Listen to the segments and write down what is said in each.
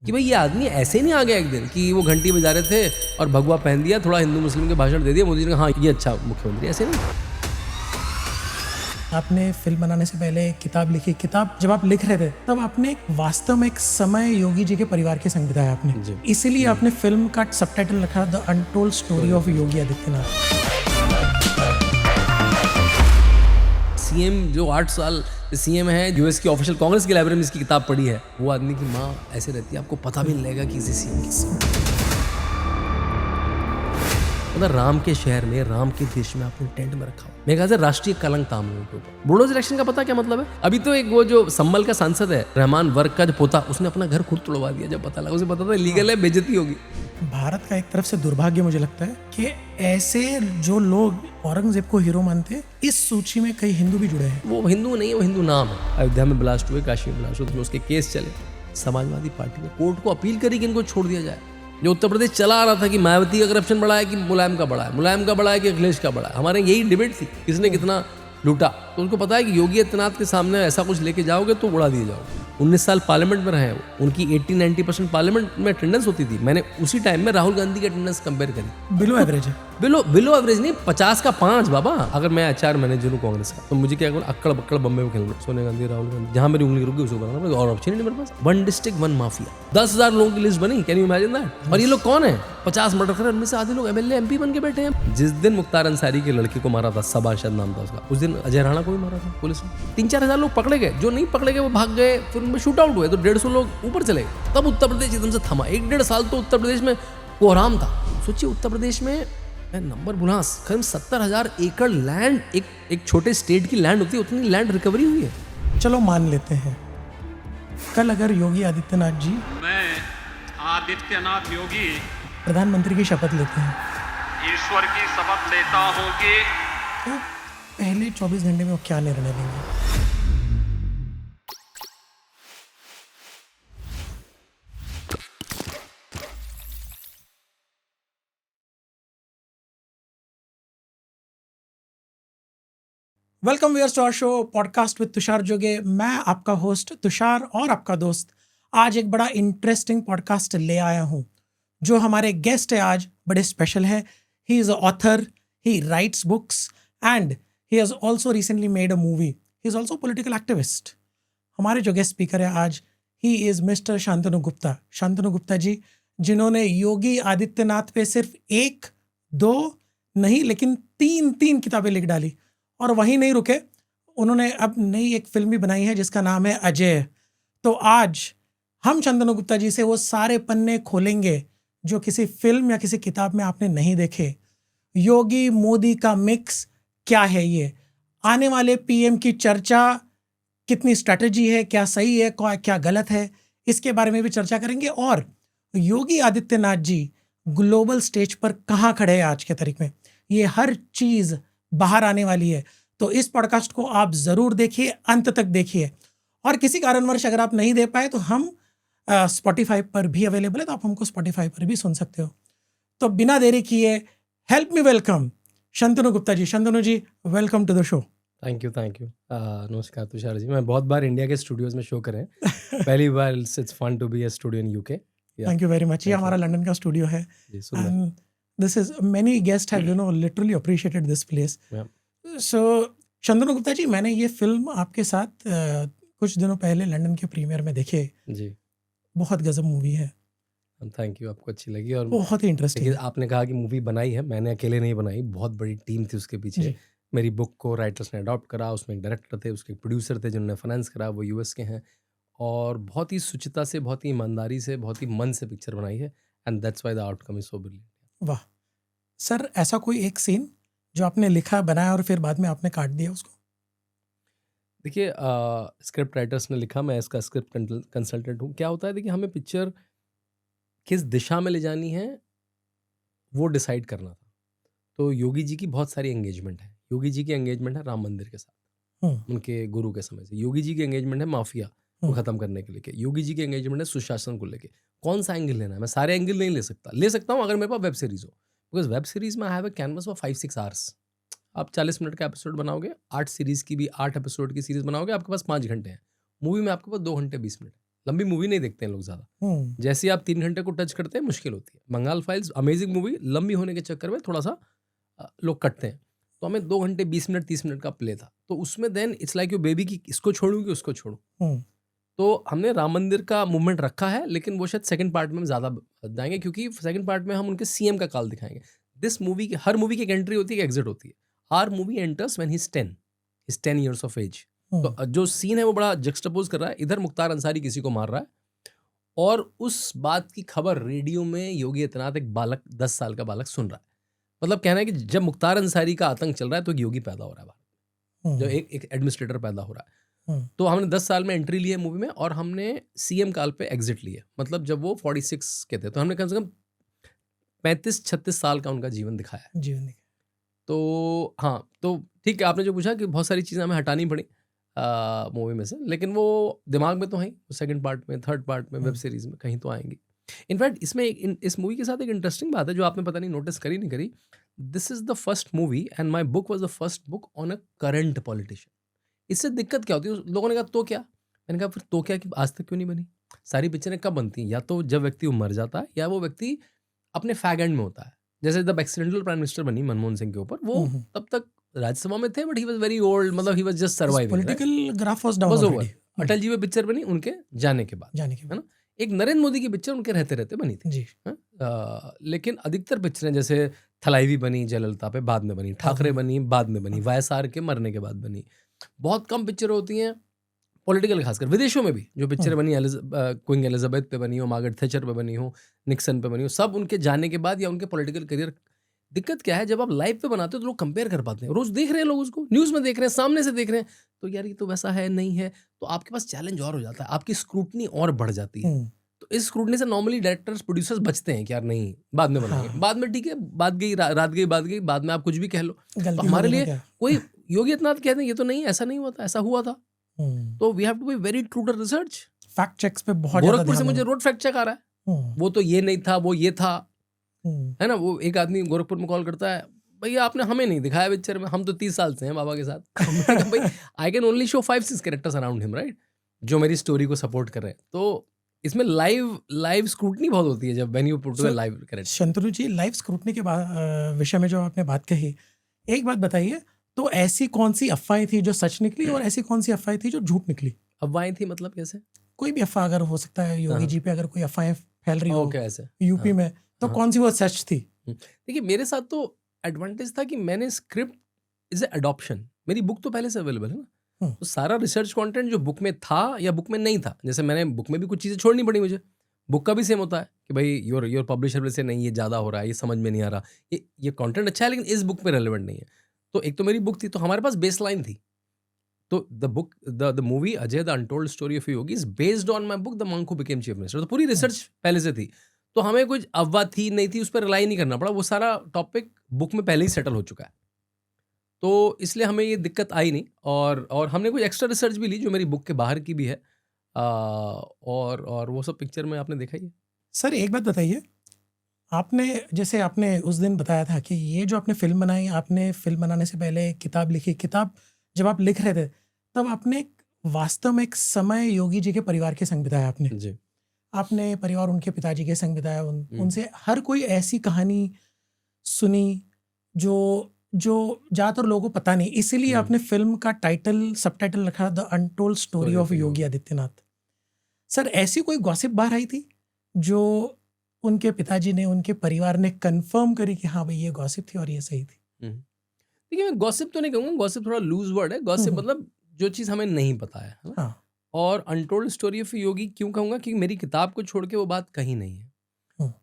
कि भाई ये आदमी ऐसे नहीं आ गया एक दिन कि वो घंटी बजा रहे थे और भगवा पहन दिया, थोड़ा हिंदू मुस्लिम के भाषण दे दिया, मोदी जी ने कहा हाँ ये अच्छा मुख्यमंत्री, ऐसे नहीं। आपने फिल्म बनाने से पहले किताब लिखी। किताब जब आप लिख रहे थे तब आपने वास्तव में एक समय योगी जी के परिवार के संग बिताया आपने, इसीलिए आपने फिल्म का सबटाइटल रखा the untold story of Yogi Adityanath. CM जो 8 साल सीएम है, यूएस की ऑफिशियल कांग्रेस की लाइब्रेरी में इसकी किताब पढ़ी है, वो आदमी की माँ ऐसे रहती है, आपको पता भी नहीं लगेगा कि इसे सीएम की। मतलब राम के शहर में, राम के देश में आपने टेंट में रखा हो। मेरे ख्याल से राष्ट्रीय कलंक था हम लोगों के ऊपर। बोडो इलेक्शन का पता क्या मतलब है? अभी तो एक वो जो संभल का सांसद है रहमान वर्क का जो पोता, उसने अपना घर खुद तोड़वा दिया जब पता लगा। उसे पता था लीगल है, बेइज्जती होगी। भारत का एक तरफ से दुर्भाग्य मुझे लगता है कि ऐसे जो लोग औरंगजेब को हीरो मानते, इस सूची में कई हिंदू भी जुड़े हैं। वो हिंदू नहीं है, वो हिंदू नाम है। अयोध्या में ब्लास्ट हुए, काशी में ब्लास्ट हुए, उसके केस चले। समाजवादी पार्टी ने कोर्ट को अपील करी कि इनको छोड़ दिया जाए। जो उत्तर प्रदेश चला आ रहा था कि मायावती का करप्शन बढ़ा है कि मुलायम का बढ़ा है, मुलायम का बढ़ा है कि अखिलेश का बढ़ा है, हमारे यही डिबेट थी किसने कितना लूटा। तो उनको पता है कि योगी आदित्यनाथ के सामने ऐसा कुछ लेके जाओगे तो उड़ा दिए जाओगे। 19 साल पार्लियामेंट में रहे, उनकी 80-90% पार्लियामेंट में अटेंडेंस होती थी। मैंने उसी टाइम में राहुल गांधी की अटेंडेंस कंपेयर करी। बिलो एवरेज है। बिलो एवरेज नहीं, 50 का 5 बाबा। अगर मैं HR मैनेजर हूँ कांग्रेस का, तो मुझे क्या करूँ, अक्कड़ बक्कड़ बम्बे में खेलना, सोनिया गांधी, राहुल गांधी, जहां मेरी उंगली रुकी उसको बनाना, और ऑप्शन नहीं मेरे पास। 1 डिस्ट्रिक्ट 1 माफिया, 10,000 लोगों की लिस्ट बनी। Can you imagine that? और ये लोग कौन है? 50 मर्डर करे, उनमें से आधे लोग MLA MP बन के बैठे हैं। जिस दिन मुख्तार अंसारी के लड़के को मारा था, सबा शायद नाम था उसका, उस दिन अजय राणा को भी मारा था पुलिस ने। 3-4 हजार लोग पकड़े गए, जो नहीं पकड़े गए वो भाग गए, फिर उनमें शूट आउट हुए, तो 150 लोग ऊपर चले गए। तब उत्तर प्रदेश एकदम से थमा। 1-1.5 साल तो उत्तर प्रदेश में कोहराम था। सोचिए उत्तर प्रदेश में, मैं नंबर भुला, करीब 70,000 एकड़ लैंड, एक छोटे स्टेट की लैंड होती है, उतनी लैंड रिकवरी हुई है। चलो मान लेते हैं, कल अगर योगी आदित्यनाथ जी, मैं आदित्यनाथ योगी प्रधानमंत्री की शपथ लेते हैं, ईश्वर की शपथ लेता हूँ कि तो पहले 24 घंटे में वो क्या निर्णय लेंगे? Welcome viewers to our show podcast with Tushar Joge. मैं आपका होस्ट तुषार और आपका दोस्त आज एक बड़ा इंटरेस्टिंग पॉडकास्ट ले आया हूँ। जो हमारे गेस्ट है आज बड़े स्पेशल है। He is a author, he writes books and he has also recently made a movie. He is also political activist. हमारे जो गेस्ट स्पीकर है आज, he is mister Shantanu Gupta. Shantanu Gupta ji, जिन्होंने योगी आदित्यनाथ पे सिर्फ 1-2 नहीं लेकिन 3 किताबें लिख डाली, और वहीं नहीं रुके, उन्होंने अब नई एक फिल्म भी बनाई है जिसका नाम है अजय। तो आज हम शांतनु गुप्ता जी से वो सारे पन्ने खोलेंगे जो किसी फिल्म या किसी किताब में आपने नहीं देखे। योगी मोदी का मिक्स क्या है ये, आने वाले PM की चर्चा, कितनी स्ट्रैटेजी है, क्या सही है क्या गलत है, इसके बारे में भी चर्चा करेंगे। और योगी आदित्यनाथ जी ग्लोबल स्टेज पर कहाँ खड़े हैं आज के तारीख में, ये हर चीज़ बाहर आने वाली है। तो इस पॉडकास्ट को आप ज़रूर देखिए, अंत तक देखिए। और किसी कारणवश अगर आप नहीं दे पाए तो हम स्पॉटिफाई पर भी अवेलेबल है, तो आप हमको स्पॉटिफाई पर भी सुन सकते हो। तो बिना देरी किए help me welcome Shantanu Gupta ji. Shantanu ji, welcome to the show. Thank you नमस्कार तुषार जी। मैं बहुत बार इंडिया के स्टूडियोज में शो करे हैं, पहली बार it's fun to be a studio in UK। Thank you very much. ये हमारा लंदन का स्टूडियो है। And this is many guest have literally appreciated this place. So Shantanu Gupta ji, मैंने ये फिल्म आपके साथ कुछ दिनों पहले लंदन के प्रीमियर में देखे जी। बहुत गजब मूवी है। थैंक यू, आपको अच्छी लगी और बहुत ही इंटरेस्टिंग। आपने कहा कि मूवी बनाई है, मैंने अकेले नहीं बनाई, बहुत बड़ी टीम थी उसके पीछे। मेरी बुक को राइटर्स ने अडॉप्ट करा, उसमें एक डायरेक्टर थे, उसके प्रोड्यूसर थे जिन्होंने फाइनेंस करा, वो US के हैं, और बहुत ही शुचिता से, बहुत ही ईमानदारी से, बहुत ही मन से पिक्चर बनाई है। And that's why the outcome is so brilliant. वाह सर, ऐसा कोई एक सीन जो आपने लिखा, बनाया और फिर बाद में आपने काट दिया उसको? देखिए, स्क्रिप्ट राइटर्स ने लिखा, मैं इसका स्क्रिप्ट कंसल्टेंट हूँ। क्या होता है, देखिए, हमें पिक्चर किस दिशा में ले जानी है वो डिसाइड करना था। तो योगी जी की बहुत सारी एंगेजमेंट है। योगी जी की एंगेजमेंट है राम मंदिर के साथ, उनके गुरु के समय से। योगी जी की एंगेजमेंट है माफिया को खत्म करने के लेके। योगी जी की एंगेजमेंट है सुशासन को लेके। कौन सा एंगल लेना है? मैं सारे एंगल नहीं ले सकता हूँ अगर मेरे पास वेब सीरीज हो, बिकॉज वेब सीरीज में आई have a canvas for 5-6 hours. आप 40 मिनट का एपिसोड बनाओगे, 8 सीरीज की भी 8 एपिसोड की सीरीज बनाओगे, आपके पास 5 घंटे हैं। मूवी में आपके पास 2 घंटे 20 मिनट। लंबी मूवी नहीं देखते हैं लोग ज़्यादा। जैसे ही आप 3 घंटे को टच करते हैं मुश्किल होती है। बंगाल फाइल्स अमेजिंग मूवी, लंबी होने के चक्कर में थोड़ा सा लोग कटते हैं। तो हमें 2 घंटे 20 मिनट 30 मिनट का प्ले था, तो उसमें then it's like you baby की इसको छोड़ूं कि उसको छोड़ूं। तो हमने राम मंदिर का मूवमेंट रखा है, लेकिन वो शायद सेकंड पार्ट में हम ज़्यादा जाएंगे, क्योंकि सेकंड पार्ट में हम उनके सीएम का काल दिखाएंगे। दिस मूवी की हर मूवी की एक एंट्री होती है, एक एग्जिट होती है। Our movie enters when he is 10 years of age. तो जो सीन है वो बड़ा जक्सटापोज कर रहा है। इधर मुख्तार अंसारी किसी को मार रहा है, और उस बात की खबर रेडियो में योगी आदित्यनाथ एक बालक 10 साल का बालक सुन रहा है। मतलब कहना है कि जब मुख्तार अंसारी का आतंक चल रहा है तो एक योगी पैदा हो रहा है भारत, जो एक एडमिनिस्ट्रेटर पैदा हो रहा है। तो हमने 10 साल में एंट्री ली है मूवी में, और हमने सीएम काल पे एग्जिट लिया। मतलब जब वो 46 के थे, तो हमने कम से कम 35-36 साल का उनका जीवन दिखाया है। तो हाँ, तो ठीक है, आपने जो पूछा कि बहुत सारी चीज़ें हमें हटानी पड़ी मूवी में से, लेकिन वो दिमाग में तो हैं, सेकंड पार्ट में, थर्ड पार्ट में, वेब सीरीज में कहीं तो आएंगी। इनफैक्ट इसमें इस मूवी के साथ एक इंटरेस्टिंग बात है जो आपने पता नहीं नोटिस करी नहीं करी। This is the first movie and my book was the first book on a current politician. इससे दिक्कत क्या होती है, लोगों ने कहा तो क्या, मैंने कहा फिर तो क्या कि आज तक क्यों नहीं बनी। सारी पिक्चरें कब बनती हैं, या तो जब व्यक्ति मर जाता है, या वो व्यक्ति अपने फैग एंड में होता है। जैसे जब एक्सीडेंटल प्राइम मिनिस्टर बनी मनमोहन सिंह के ऊपर, वो तब तक राज्यसभा में थे, but he was very old, मतलब he was just surviving, political graph was down over. Atal ji पे पिक्चर बनी उनके जाने के बाद, है ना। एक नरेंद्र मोदी की पिक्चर उनके रहते रहते बनी थी जी। लेकिन अधिकतर पिक्चरें जैसे थलाईवी बनी जयललिता पे, बाद में बनी, ठाकरे बनी, बाद में बनी, वायएसआर के मरने के बाद बनी। बहुत कम पिक्चर होती हैं पॉलिटिकल, खासकर विदेशों में भी जो पिक्चर बनी, क्वीन एलिजाबेथ पे बनी हो, मार्गरेट थैचर पे बनी हो, निक्सन पे बनी हो, सब उनके जाने के बाद या उनके पॉलिटिकल करियर। दिक्कत क्या है, जब आप लाइव पे बनाते हो तो लोग कंपेयर कर पाते हैं, रोज देख रहे हैं लोग उसको, न्यूज़ में देख रहे हैं, सामने से देख रहे हैं, तो यार ये तो वैसा है नहीं है, तो आपके पास चैलेंज और हो जाता है, आपकी स्क्रूटनी और बढ़ जाती है। तो इस स्क्रूटनी से नॉर्मली डायरेक्टर्स प्रोड्यूसर्स बचते हैं कि यार नहीं, बाद में बनाएंगे, बाद में ठीक है, बात गई रात गई, बात गई, बाद में आप कुछ भी कह लो। तो हमारे लिए कोई योगी आदित्यनाथ कहते हैं ये तो नहीं, ऐसा नहीं हुआ था, ऐसा हुआ था। तो we have to be very true to research. Fact checks पे बहुत गोरखपुर से मुझे रोड फैक्ट चेक आ रहा है, वो तो ये नहीं था, वो ये था, है ना। वो एक आदमी गोरखपुर में कॉल करता है, भैया आपने हमें नहीं दिखाया पिक्चर में, हम तो 30 साल से हैं बाबा के साथ। भाई I can only show 5-6 characters around him, right, जो मेरी स्टोरी को सपोर्ट कर रहे हैं। तो इसमें लाइव स्क्रूटनी बहुत होती है जब when you put to live character. Shantanu ji, live scrutiny के विषय में जो आपने बात कही, एक बात बताइए, तो ऐसी कौन सी अफवाहें थी जो सच निकली, और ऐसी कौन सी अफवाहें थी जो झूठ निकली? अफवाहें थी मतलब कैसे? कोई भी अफवाह अगर हो सकता है, योगी जी पे अगर कोई अफवाहें फैल रही हो कैसे यूपी में, तो कौन सी वो सच थी? देखिए, मेरे साथ तो एडवांटेज था कि मैंने स्क्रिप्ट इज ए अडॉप्शन, मेरी बुक तो पहले से अवेलेबल है ना, तो सारा रिसर्च कंटेंट जो बुक में था या बुक में नहीं था, जैसे मैंने बुक में भी कुछ चीज़ें छोड़नी पड़ी मुझे, बुक का भी सेम होता है कि भाई योर पब्लिशर में से नहीं, ये ज़्यादा हो रहा है, ये समझ में नहीं आ रहा, ये कंटेंट अच्छा है लेकिन इस बुक में रेलेवेंट नहीं है। तो एक तो मेरी बुक थी, तो हमारे पास बेस लाइन थी। तो the movie Ajay the untold story of Yogi is based on my book the monk who became chief minister. तो पूरी रिसर्च पहले से थी, तो हमें कुछ अफवाह थी नहीं थी उस पर रिलाई नहीं करना पड़ा, वो सारा टॉपिक बुक में पहले ही सेटल हो चुका है, तो इसलिए हमें ये दिक्कत आई नहीं। और हमने कुछ एक्स्ट्रा रिसर्च भी ली जो मेरी बुक के बाहर की भी है, और वो सब पिक्चर में आपने देखा ही है। सर एक बात बताइए, जैसे आपने उस दिन बताया था कि ये जो आपने फिल्म बनाई, आपने फिल्म बनाने से पहले किताब लिखी, किताब जब आप लिख रहे थे तब आपने वास्तव में एक समय योगी जी के परिवार के संग बिताया आपने जी। आपने परिवार उनके पिताजी के संग बिताया, उनसे हर कोई ऐसी कहानी सुनी जो ज़्यादातर लोगों को पता नहीं, इसीलिए आपने फिल्म का सबटाइटल रखा the untold story of Yogi Adityanath. Sir ऐसी कोई गॉसिप बाहर आई थी जो उनके पिताजी ने, उनके परिवार ने कंफर्म करी कि हाँ भाई ये गॉसिप थी और ये सही थी? देखिए, मैं गॉसिप तो नहीं कहूँगा, गॉसिप थोड़ा लूज वर्ड है। गॉसिप मतलब जो चीज़ हमें नहीं पता है ना। हाँ। और अनटोल्ड स्टोरी ऑफ योगी क्यों कहूँगा, क्योंकि मेरी किताब को छोड़ के वो बात कहीं नहीं है।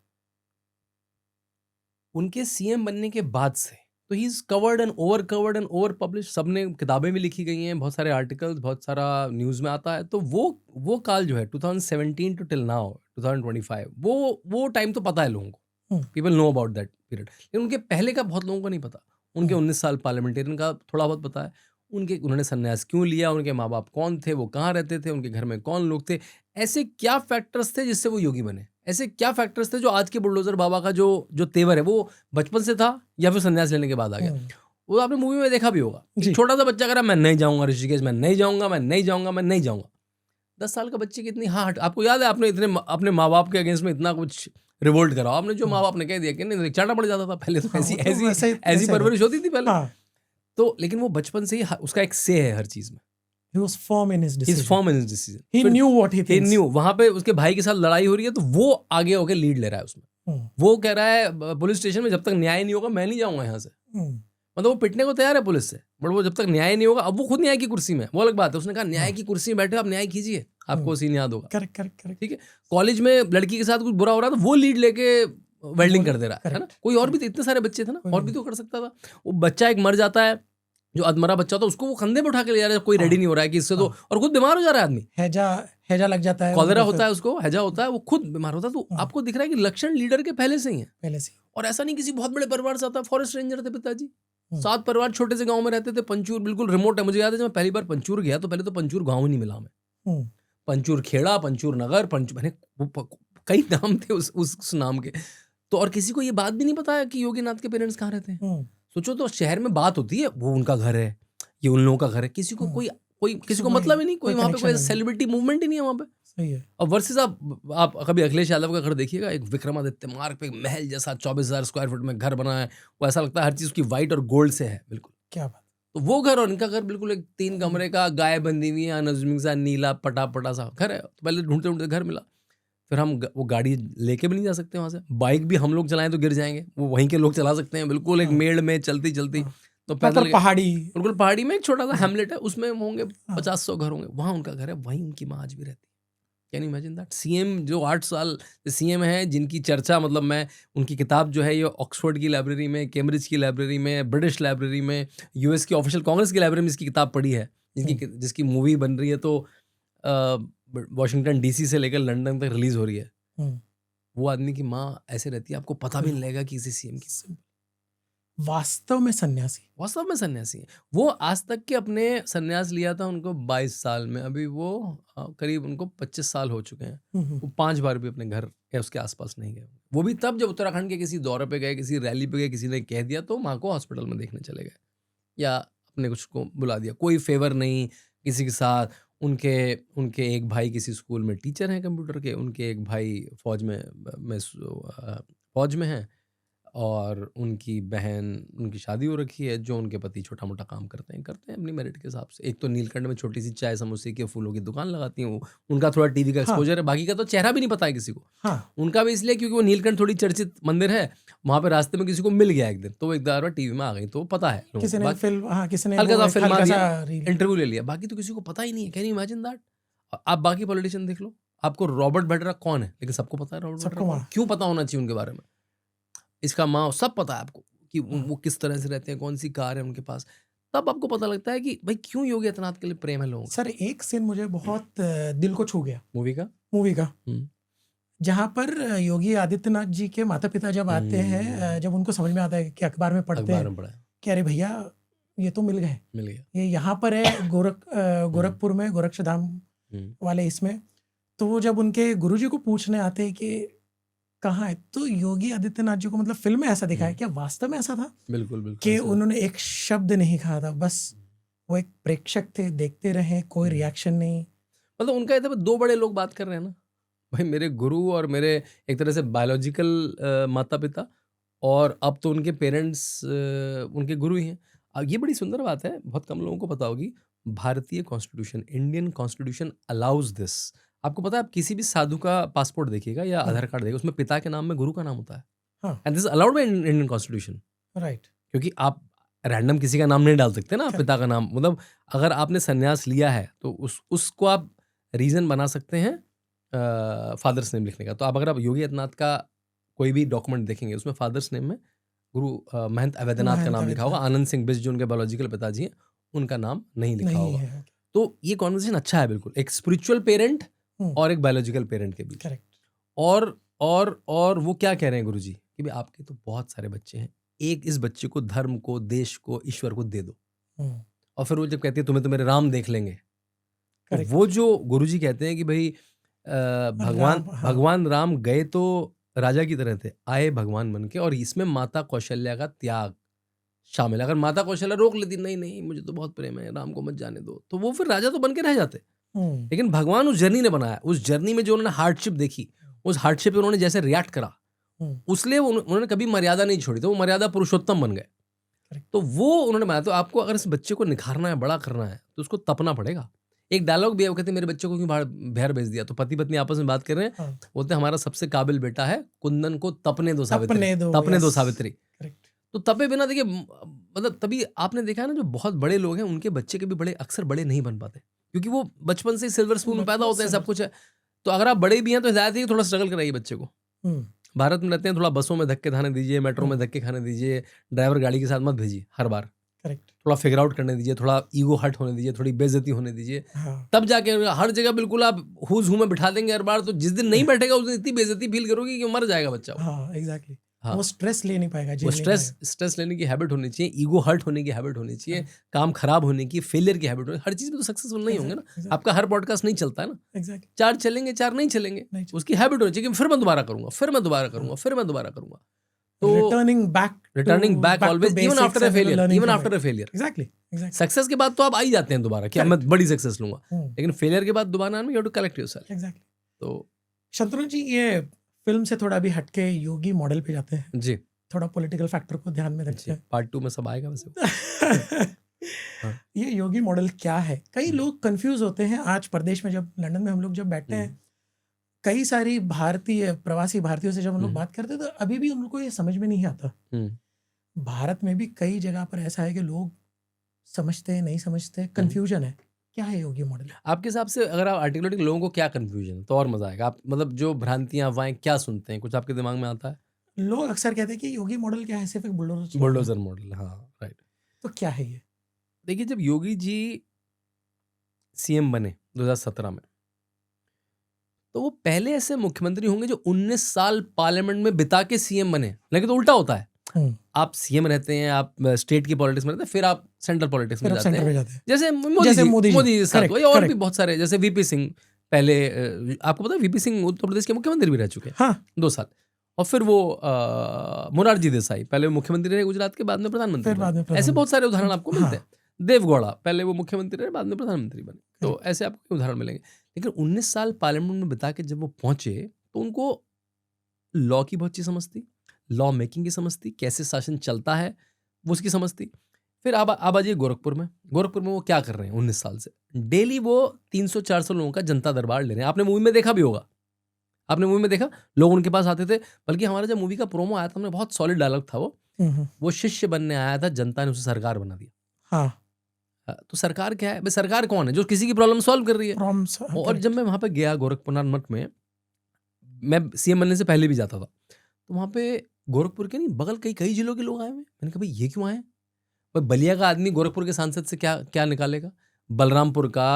उनके सीएम बनने के बाद से तो he is covered and over publish, सबने किताबें भी लिखी गई हैं, बहुत सारे आर्टिकल्स, बहुत सारा न्यूज़ में आता है। तो वो काल जो है 2017 टू टिल नाउ 2025, वो टाइम तो पता है लोगों को, people know about that period. लेकिन उनके पहले का बहुत लोगों को नहीं पता। उनके 19 साल पार्लियामेंटेरियन का थोड़ा बहुत पता है, उन्होंने संन्यास क्यों लिया, उनके माँ बाप कौन थे, वो कहाँ रहते थे, उनके घर में कौन लोग थे, ऐसे क्या फैक्टर्स थे जिससे वो योगी बने, ऐसे क्या फैक्टर्स थे जो आज के बुलडोजर बाबा का जो तेवर है वो बचपन से था या फिर संन्यास लेने के बाद आ गया। वो आपने मूवी में देखा भी होगा, छोटा सा बच्चा कह रहा मैं नहीं जाऊँगा ऋषिकेश, मैं नहीं जाऊँगा, मैं नहीं जाऊँगा, मैं नहीं जाऊँगा। 10 साल का बच्चे की इतनी हाँ आपको याद है आपने इतने अपने माँ बाप के अगेंस्ट में इतना कुछ रिवोल्ट करा आपने, जो माँ बाप ने कह दिया कि नहीं चाटा पड़ जाता था पहले तो। हाँ, ऐसी वो तो ऐसी वैसे ऐसी था। परवरिश होती थी पहले हाँ, तो। लेकिन वो बचपन से ही उसका एक से है हर चीज में, he was firm in his his decision. Form in decision, He knew what he he thinks. New. वहां पे उसके भाई के साथ लड़ाई हो रही है तो वो आगे होके लीड ले रहा है उसमें। हम्म, वो कह रहा है पुलिस स्टेशन में जब तक न्याय नहीं होगा मैं नहीं जाऊंगा यहाँ से। हम्म, मतलब वो पिटने को तैयार है पुलिस से, बट वो जब तक न्याय नहीं होगा, अब वो खुद न्याय की कुर्सी में है, वो अलग बात है। उसने कहा न्याय की कुर्सी में बैठे आप न्याय कीजिए, आपको उसी याद होगा। correct, correct, correct. ठीक है, कॉलेज में लड़की के साथ कुछ बुरा हो रहा था, वो लीड लेके वेल्डिंग कर दे रहा है ना। Correct. कोई और भी तो इतने सारे बच्चे थे ना, कोई और भी तो कर सकता था। वो बच्चा एक मर जाता है, जो अधमरा बच्चा होता है उसको वो कंधे पे उठा के ले जा रहा है, कोई रेडी नहीं हो रहा है कि इससे तो, और खुद बीमार हो जा रहा है आदमी। हैजा लग जाता है, कॉलेरा उनको होता है उसको, हैजा होता है, वो खुद बीमार होता है। तो आपको दिख रहा है कि लक्षण लीडर के पहले से ही है। पहले से। और ऐसा नहीं किसी बहुत बड़े परिवार से आता, फॉरेस्ट रेंजर थे पिताजी, हम्म। 7 परिवार छोटे से गांव में रहते थे। पंचूर बिल्कुल रिमोट है। मुझे याद है जब मैं पहली बार पंचूर गया तो पहले तो पंचूर गांव नहीं मिला हमें। हम्म, पंचूर खेड़ा, पंचूर नगर, मैंने कई नाम थे उस नाम के। तो और किसी को ये बात भी नहीं पता है कि योगीनाथ के पेरेंट्स कहाँ रहते हैं। हम्म, सोचो तो शहर में बात होती है वो उनका घर है, ये उन लोगों का घर है, किसी को कोई किसी को मतलब ही नहीं, कोई वहाँ पे कोई सेलिब्रिटी मूवमेंट ही नहीं है वहाँ पे। सही है। और वर्सेस आप कभी अखिलेश यादव का घर देखिएगा, एक विक्रमादित्य मार्ग पे एक महल जैसा 24,000 स्क्वायर फुट में घर बना है। वो ऐसा लगता है हर चीज उसकी व्हाइट और गोल्ड से है बिल्कुल। क्या बात। तो वो घर और इनका घर बिल्कुल एक 3 कमरे का, गाय बंधी हुई है, अनजमिंग सा नीला पटा सा घर है। तो पहले ढूंढते ढूंढते घर मिला। फिर हम वो गाड़ी लेके भी नहीं जा सकते वहाँ से, बाइक भी हम लोग चलाएं तो गिर जाएंगे, वो वहीं के लोग चला सकते हैं बिल्कुल एक मेड़ में चलती चलती। तो पैदल पहाड़ी, बिल्कुल पहाड़ी में एक छोटा सा हैमलेट है, उसमें होंगे 50-100 घर होंगे, वहाँ उनका घर है, वहीं उनकी माँ आज भी रहती है। Can you imagine that? CM जो 8 साल सीएम है, जिनकी चर्चा मतलब मैं उनकी किताब जो है ये ऑक्सफोर्ड की लाइब्रेरी में, कैम्ब्रिज की लाइब्रेरी में, ब्रिटिश लाइब्रेरी में, यूएस की ऑफिशियल कांग्रेस की लाइब्रेरी में इसकी किताब पढ़ी है, जिसकी मूवी बन रही है तो वॉशिंगटन डीसी से लेकर लंदन तक रिलीज हो रही है। वो आदमी की माँ ऐसे रहती है, आपको पता भी नहीं लगेगा कि किसी सीएम की। वास्तव में सन्यासी है वो। आज तक के अपने सन्यास लिया था उनको 22 साल में, अभी वो करीब उनको 25 साल हो चुके हैं। वो 5 बार भी अपने घर या उसके आसपास नहीं गए। वो भी तब जब उत्तराखंड के किसी दौरे पे गए, किसी रैली पे गए, किसी ने कह दिया तो माँ को हॉस्पिटल में देखने चले गए, या अपने कुछ को बुला दिया। कोई फेवर नहीं किसी के साथ। उनके एक भाई किसी स्कूल में टीचर हैं कंप्यूटर के, उनके एक भाई फौज में हैं, और उनकी बहन, उनकी शादी हो रखी है, जो उनके पति छोटा मोटा काम करते हैं अपनी मेरिट के हिसाब से। एक तो नीलकंठ में छोटी सी चाय समोसे की फूलों की दुकान लगाती हैं, उनका थोड़ा टीवी का एक्सपोजर है, बाकी का तो चेहरा भी नहीं पता है किसी को। उनका भी इसलिए क्योंकि वो नीलकंठ थोड़ी चर्चित मंदिर है, वहाँ पे रास्ते में किसी को मिल गया एक दिन, तो वो एक बार टीवी में आ गई, तो पता है किसी ने हल्का सा फिल्म इंटरव्यू ले लिया, बाकी तो किसी को पता ही नहीं है। Can you imagine that? आप बाकी पॉलिटिशियन देख लो, आपको रॉबर्ट वड्रा कौन है, लेकिन सबको पता है रॉबर्ट वड्रा। क्यों पता होना चाहिए उनके बारे में? इसका माँ सब पता है आपको कि वो किस तरह से रहते हैं, कौन सी कार है उनके पास। तब आपको पता लगता है कि भाई क्यों योगी आदित्यनाथ के लिए प्रेम है लोगों। सर एक सीन मुझे बहुत दिल को छू गया मूवी का जहाँ पर योगी आदित्यनाथ जी के माता पिता जब आते हैं, जब उनको समझ में आता है कि अखबार में पढ़ते हैं कि अरे भैया ये तो मिल गया, ये यहाँ पर है गोरखपुर में, गोरक्षधाम वाले इसमें। तो वो जब उनके गुरुजी को पूछने आते हैं कि कहाँ है, तो योगी आदित्यनाथ जी को मतलब फिल्म में ऐसा दिखाया, क्या वास्तव में ऐसा था? बिल्कुल कि उन्होंने एक शब्द नहीं कहा था, बस वो एक प्रेक्षक थे, देखते रहे, कोई रिएक्शन नहीं। मतलब उनका इधर 2 बड़े लोग बात कर रहे हैं ना भाई, मेरे गुरु और मेरे एक तरह से बायोलॉजिकल माता पिता, और अब तो उनके पेरेंट्स उनके गुरु ही हैं। अब ये बड़ी सुंदर बात है, बहुत कम लोगों को पता होगी, भारतीय constitution, Indian constitution allows this. आपको पता है, आप किसी भी साधु का पासपोर्ट देखिएगा या आधार कार्ड देखिएगा, उसमें पिता के नाम में गुरु का नाम होता है, and this allowed by Indian constitution, right? क्योंकि आप रैंडम किसी का नाम नहीं डाल सकते ना, पिता का नाम। मतलब अगर आपने संन्यास लिया है तो उसको आप रीजन बना सकते हैं फादर्स नेम लिखने का। तो अगर आप योगी आदित्यनाथ का कोई भी डॉक्यूमेंट देखेंगे, उसमें फादर्स नेम में गुरु महंत अवैधनाथ का नाम लिखा होगा। आनंद सिंह बिष्ट जो उनके बायोलॉजिकल पिताजी हैं, उनका नाम नहीं लिखा होगा। तो ये कॉन्वर्सेशन अच्छा है बिल्कुल, एक स्पिरिचुअल पेरेंट और एक बायोलॉजिकल पेरेंट के बीच। और वो क्या कह रहे हैं गुरुजी कि भाई आपके तो बहुत सारे बच्चे हैं, एक इस बच्चे को धर्म को, देश को, ईश्वर को दे दो। और फिर वो जब कहती है तुम्हें तो मेरे राम देख लेंगे, तो वो जो गुरुजी कहते हैं कि भाई भगवान राम गए तो राजा की तरह थे, आए भगवान बन के, और इसमें माता कौशल्या का त्याग शामिल है। अगर माता कौशल्या रोक लेती, नहीं मुझे तो बहुत प्रेम है, राम को मत जाने दो, तो वो फिर राजा तो बन के रह जाते। लेकिन भगवान उस जर्नी ने बनाया, उस जर्नी में जो उन्होंने हार्डशिप देखी, उस हार्डशिप पे उन्होंने जैसे रिएक्ट करा, उसलिए उन्होंने कभी मर्यादा नहीं छोड़ी, तो वो मर्यादा पुरुषोत्तम बन गए। तो वो उन्होंने बनाया। तो आपको अगर इस बच्चे को निखारना है, बड़ा करना है, तो उसको तपना पड़ेगा। एक डायलॉग भी है, वो कहते हैं मेरे बच्चे को क्यों बाहर भेज दिया, तो पति पत्नी आपस में बात कर रहे हैं, बोलते हमारा सबसे काबिल बेटा है, कुंदन को तपने दो सावित्री। तो तपे बिना देखिए, मतलब तभी आपने देखा है ना, जो बहुत बड़े लोग हैं उनके बच्चे के भी बड़े अक्सर बड़े नहीं बन पाते, क्योंकि वो बचपन से सिल्वर स्पून में पैदा होते हैं, सब कुछ है। तो अगर आप बड़े भी हैं तो हिदायत है कि थोड़ा स्ट्रगल कराइए बच्चे को। भारत में रहते हैं, थोड़ा बसों में धक्के खाने दीजिए, मेट्रो में धक्के खाने दीजिए, ड्राइवर गाड़ी के साथ मत भेजिए हर बार। थोड़ा फिगर आउट करने दीजिए, थोड़ा ईगो हर्ट होने दीजिए, थोड़ी बेइज्जती होने दीजिए, तब जाके। हर जगह बिल्कुल आप हुज हूं में बिठा देंगे हर बार, तो जिस दिन नहीं बैठेगा उस दिन इतनी बेइज्जती फील करोगे कि मर जाएगा बच्चा। एग्जैक्टली। वो स्ट्रेस ले नहीं पाएगा, वो स्ट्रेस लेने की हैबिट होनी चाहिए, ईगो हर्ट होने की हैबिट होनी चाहिए, काम खराब होने की, फेलियर की हैबिट होनी। हर चीज में तो सक्सेसफुल नहीं होंगे ना। आपका हर पॉडकास्ट नहीं चलता है ना, 4 चलेंगे 4 नहीं चलेंगे, उसकी हैबिट होनी चाहिए कि फिर मैं दोबारा करूंगा, फिर मैं दोबारा करूंगा, फिर मैं दोबारा करूंगा। तो returning back always, even after a failure. Exactly. Success के बाद तो आप आ ही जाते हैं दोबारा कि अब मैं बड़ी सक्सेस लूंगा, लेकिन फेलियर के बाद दोबारा you have to collect yourself. Exactly. तो शंतनु जी, ये फिल्म से थोड़ा भी हटके योगी मॉडल पे जाते हैं जी, थोड़ा पॉलिटिकल फैक्टर को ध्यान में रखते हैं। पार्ट 2 में सब आएगा वैसे। ये योगी मॉडल क्या है? कई लोग कंफ्यूज होते हैं। आज प्रदेश में जब लंदन में हम लोग जब बैठते हैं, कई सारी प्रवासी भारतीयों से जब हम लोग बात करते हैं, तो अभी भी उनको ये समझ में नहीं आता। भारत में भी कई जगह पर ऐसा है कि लोग समझते नहीं समझते, कंफ्यूजन है। क्या है योगी मॉडल आपके हिसाब से? अगर आप आर्टिकुलेट लोगों को क्या कंफ्यूजन है तो और मजा आएगा। आप मतलब जो भ्रांतियां अफवाहें क्या सुनते हैं, कुछ आपके दिमाग में आता है? लोग अक्सर कहते हैं कि योगी मॉडल क्या है, सिर्फ एक बुलडोजर मॉडल। हाँ, राइट। तो क्या है ये? देखिए, जब योगी जी सीएम बने 2017 में, तो वो पहले ऐसे मुख्यमंत्री होंगे जो 19 साल पार्लियामेंट में बिता के सीएम बने। लेकिन तो उल्टा होता है, आप सीएम रहते हैं, आप स्टेट की पॉलिटिक्स में रहते हैं, फिर आप सेंट्रल पॉलिटिक्स में जाते हैं। जैसे मोदी जी साथ हुआ, और भी बहुत सारे, जैसे वीपी सिंह पहले, आपको पता है वीपी सिंह उत्तर प्रदेश के मुख्यमंत्री भी रह चुके हैं 2 साल। और फिर वो मोरारजी देसाई पहले मुख्यमंत्री रहे गुजरात के, बाद में प्रधानमंत्री। ऐसे बहुत सारे उदाहरण आपको मिलते हैं। देवगौड़ा पहले वो मुख्यमंत्री रहे, बाद में प्रधानमंत्री बने। तो ऐसे आपको उदाहरण मिलेंगे। लेकिन 19 साल पार्लियामेंट में बिता के जब वो पहुंचे, तो उनको लॉ की बहुत चीज समझती, लॉ मेकिंग की समझती, कैसे शासन चलता है वो उसकी समझती। फिर आप आ जाइए गोरखपुर में वो क्या कर रहे हैं 19 साल से? डेली वो 300-400 लोगों का जनता दरबार ले रहे हैं। आपने मूवी में देखा भी होगा, आपने मूवी में देखा, लोग उनके पास आते थे। बल्कि हमारा जब मूवी का प्रोमो आया था, हमने बहुत सॉलिड डायलॉग था वो शिष्य बनने आया था, जनता ने उसे सरकार बना दिया। तो सरकार क्या है भाई? सरकार कौन है? जो किसी की प्रॉब्लम सॉल्व कर रही है। और जब मैं वहां पे गया गोरखपुर मठ में, मैं सीएम बनने से पहले भी जाता था, तो वहां पे गोरखपुर के नहीं बगल कई जिलों के लोग आए हुए। मैंने कहा भाई ये क्यों आए? भाई बलिया का आदमी गोरखपुर के सांसद से क्या निकालेगा? बलरामपुर का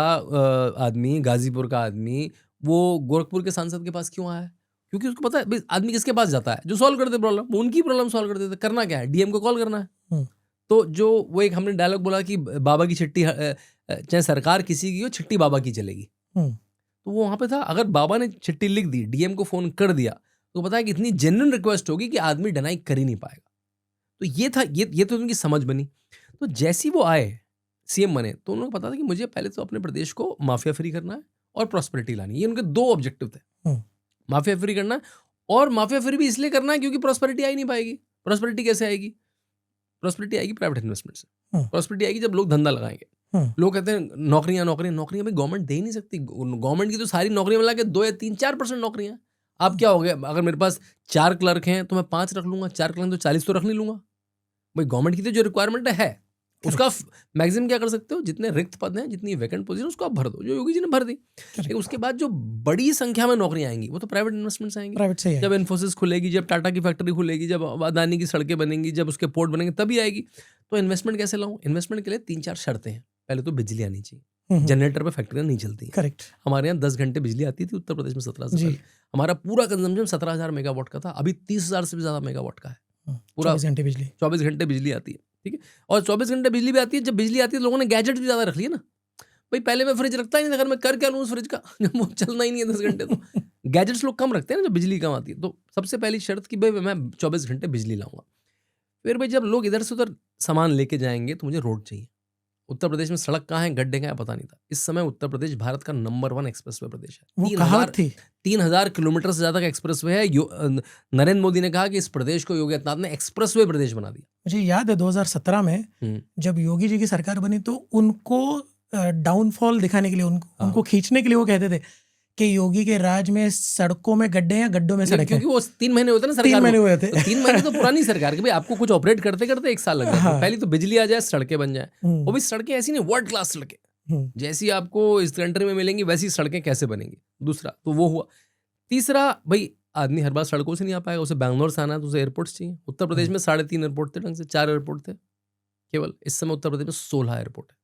आदमी, गाजीपुर का आदमी, वो गोरखपुर के सांसद के पास क्यों आया है? क्योंकि उसको पता है भाई आदमी किसके पास जाता है, जो सॉल्व करते प्रॉब्लम, वो उनकी प्रॉब्लम सॉल्व कर देते। करना क्या है? डीएम को कॉल करना है। तो जो वो एक हमने डायलॉग बोला कि बाबा की चिट्ठी, चाहे सरकार किसी की हो, चिट्ठी बाबा की चलेगी। तो वो वहां पे था, अगर बाबा ने चिट्ठी लिख दी, डीएम को फोन कर दिया, तो पता है कि इतनी जेन्युइन रिक्वेस्ट होगी कि आदमी डिनाई कर ही नहीं पाएगा। तो ये था, ये तो उनकी समझ बनी। तो जैसी वो आए सीएम बने, तो उन्होंने पता था कि मुझे पहले तो अपने प्रदेश को माफिया फ्री करना है और प्रॉस्पेरिटी लानी है। ये उनके 2 ऑब्जेक्टिव थे, माफिया फ्री करना, और माफिया फ्री भी इसलिए करना है क्योंकि प्रॉस्पेरिटी आ ही नहीं पाएगी। प्रॉस्पेरिटी कैसे आएगी? प्रॉस्पेरिटी आएगी प्राइवेट इन्वेस्टमेंट से। प्रॉस्पेरिटी आएगी जब लोग धंधा लगाएंगे। लोग कहते हैं नौकरियां भाई गवर्नमेंट दे ही नहीं सकती। गवर्नमेंट की तो सारी नौकरियां मिला के 2 या 3-4% नौकरियां। अब क्या हो गया, अगर मेरे पास 4 क्लर्क हैं तो मैं 5 रख लूंगा, 4 क्लर्क तो 40 तो रख नहीं लूंगा भाई। गवर्नमेंट की तो जो रिक्वायरमेंट है उसका मैक्सिमम क्या कर सकते हो, जितने रिक्त पद हैं, जितनी वैकेंट पोजीशन, उसको आप भर दो, जो योगी जी ने भर दी। लेकिन उसके बाद जो बड़ी संख्या में नौकरियां आएंगी वो तो प्राइवेट इन्वेस्टमेंट से आएंगी। प्राइवेट से जब इन्फोसिस खुलेगी, जब टाटा की फैक्ट्री खुलेगी, जब अदानी की सड़कें बनेंगी, जब उसके पोर्ट बनेंगे, तभी आएगी। तो इन्वेस्टमेंट कैसे लाऊं? इन्वेस्टमेंट के लिए 3-4 शर्तें हैं। पहले तो बिजली आनी चाहिए, जनरेटर पे फैक्ट्रियां नहीं चलती। करेक्ट। हमारे यहाँ 10 घंटे बिजली आती थी, उत्तर प्रदेश में 17 से पहले हमारा पूरा कंजम्पशन 17,000 मेगावाट का था। अभी 30,000 से भी ज्यादा मेगावाट का है। पूरा 24 घंटे बिजली आती है, ठीक है। और 24 घंटे बिजली भी आती है। जब बिजली आती है लोगों ने गैजेट भी ज्यादा रख लिया ना भाई। पहले मैं फ्रिज रखता ही नहीं था घर में, कर क्या लूँ उस फ्रिज का जब वो चलना ही नहीं है 10 घंटे। तो गैजेट्स लोग कम रखते हैं ना जब बिजली कम आती है। तो सबसे पहली शर्त कि भाई मैं 24 घंटे बिजली लाऊंगा। फिर भाई जब लोग इधर से उधर सामान लेके जाएंगे तो मुझे रोड चाहिए, उत्तर प्रदेश में सड़क कहाँ है, गड्ढे कहाँ है, पता नहीं था। इस समय उत्तर प्रदेश भारत का नंबर 1 एक्सप्रेसवे प्रदेश है। वो कहावत थी। 3000 किलोमीटर से ज्यादा का एक्सप्रेसवे है। नरेंद्र मोदी ने कहा कि इस प्रदेश को योगी आदित्यनाथ ने एक्सप्रेसवे प्रदेश बना दिया। मुझे याद है 2017 में जब योगी जी की सरकार बनी तो उनको डाउनफॉल दिखाने के लिए, उनको खींचने के लिए वो कहते थे कि योगी के राज में सड़कों में गड्ढे हैं, गड्ढों में सड़कें। क्योंकि वो 3 महीने होते ना सरकार 3 महीने हुए थे। 3 महीने तो पुरानी सरकार के भाई, आपको कुछ ऑपरेट करते करते 1 साल लग जाता है। पहले तो बिजली आ जाए, सड़कें बन जाए। वो भी सड़कें ऐसी नहीं, वर्ल्ड क्लास सड़कें जैसी आपको इस कंट्री में मिलेंगी वैसी सड़कें कैसे बनेंगी। दूसरा तो वो हुआ। तीसरा, भाई आदमी हर बार सड़कों से नहीं आ पाएगा, उसे बैंगलोर से आना है तो उसे एयरपोर्ट चाहिए। उत्तर प्रदेश में 3.5 एयरपोर्ट थे ढंग से, 4 एयरपोर्ट थे केवल। इस समय उत्तर प्रदेश में 16 एयरपोर्ट है।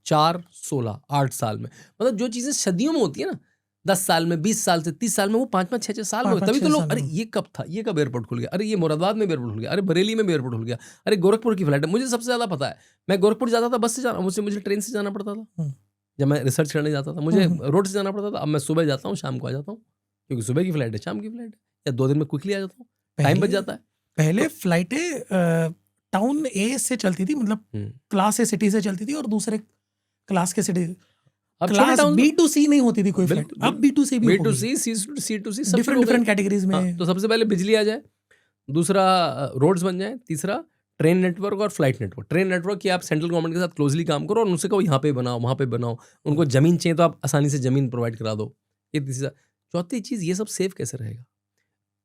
4, 16, 8 साल में। मतलब जो चीजें सदियों में होती है ना, 10 साल में, 20 साल से 30 साल में, वो 5-5, 6-6 साल में। तभी तो लोग, अरे ये कब था, ये कब एयरपोर्ट खुल गया, अरे ये मुरादाबाद में एयरपोर्ट खुल गया, अरे बरेली में एयरपोर्ट खुल गया, अरे गोरखपुर की फ्लाइट है। मुझे सबसे ज्यादा पता है, मैं गोरखपुर जाता था बस से जाना, मुझे ट्रेन से जाना पड़ता था। जब मैं रिसर्च करने जाता था मुझे रोड से जाना पड़ता था। अब मैं सुबह जाता हूँ, शाम को आ जाता हूँ, क्योंकि सुबह की फ्लाइट है, शाम की फ्लाइट है, या 2 दिन में क्विकली आ जाता हूँ, टाइम बच जाता है। पहले फ्लाइटें टाउन ए से चलती थी, मतलब क्लास ए सिटी से चलती थी, और दूसरे क्लास के सिटी, अब क्लास B2C नहीं होती थी कोई फ्लाइट। अब B2C भी B2C, C2C सब डिफरेंट कैटेगरीज में। तो सबसे पहले बिजली आ जाए, दूसरा रोड्स बन जाए, तीसरा ट्रेन नेटवर्क और फ्लाइट नेटवर्क। ट्रेन नेटवर्क की आप सेंट्रल गवर्नमेंट के साथ क्लोजली काम करो और उनसे कहो यहाँ पे बनाओ, वहाँ पे बनाओ। उनको जमीन चाहिए तो आप आसानी से जमीन प्रोवाइड करा दो। ये तीसरा। चौथी चीज़, ये सब सेफ कैसे रहेगा?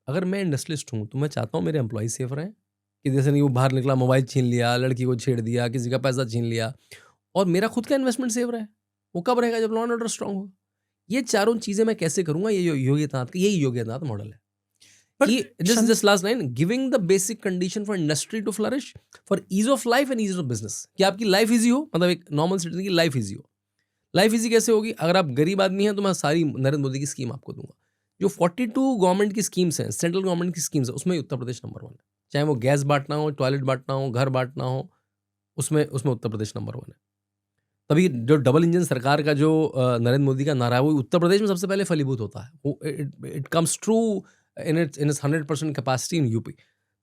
अगर मैं इंडस्ट्रियलिस्ट हूँ तो मैं चाहता हूँ मेरे एम्प्लॉय सेफ रहें, कि जैसे नहीं वो बाहर निकला मोबाइल छीन लिया, लड़की को छेड़ दिया, किसी का पैसा छीन लिया, और मेरा खुद का इन्वेस्टमेंट सेफ रहे। वो कब रहेगा? जब लॉ एंड ऑर्डर स्ट्रांग होगा। ये चारों चीजें मैं कैसे करूंगा? ये योगी आदित्यनाथ का, यही योगी आदित्यनाथ मॉडल है। Just last line, giving the basic condition for industry to flourish, for ease of life and ease of business, कि आपकी लाइफ इजी हो, मतलब एक नॉर्मल सिटीजन की लाइफ इजी हो। लाइफ इजी कैसे होगी? अगर आप गरीब आदमी हैं तो मैं सारी नरेंद्र मोदी की स्कीम आपको दूंगा। जो 42 गवर्नमेंट की स्कीम्स हैं, सेंट्रल गवर्नमेंट की स्कीम्स है, उसमें उत्तर प्रदेश नंबर 1 है। चाहे वो गैस बांटना हो, टॉयलेट बांटना हो, घर बांटना हो, उसमें उत्तर प्रदेश नंबर 1 है। तभी जो डबल इंजन सरकार का जो नरेंद्र मोदी का नारा है, वो उत्तर प्रदेश में सबसे पहले फलीभूत होता है। वो it comes true in its 100% capacity in UP.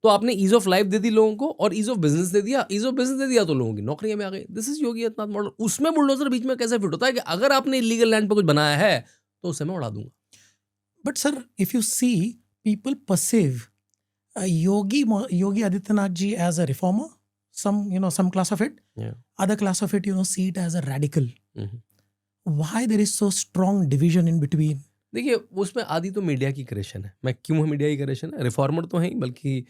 तो आपने ईज ऑफ लाइफ दे दी लोगों को, और ईज ऑफ बिजनेस दे दिया। ईज ऑफ बिजनेस दे दिया तो लोगों की नौकरियां में आ गई। This is Yogi Adityanath model. उसमें बुलडोजर बीच में कैसे फिट होता है कि अगर आपने इलीगल लैंड पर कुछ बनाया है तो उसे मैं उड़ा दूंगा। But sir, if you see people perceive Yogi Adityanath ji as a reformer, some class of it, other class of it see it as a radical. Why there is so strong division in between? देखिए, उसमें आदि तो media की creation है। मैं क्यों है media की क्रिएशन है? रिफॉर्मर तो है ही, बल्कि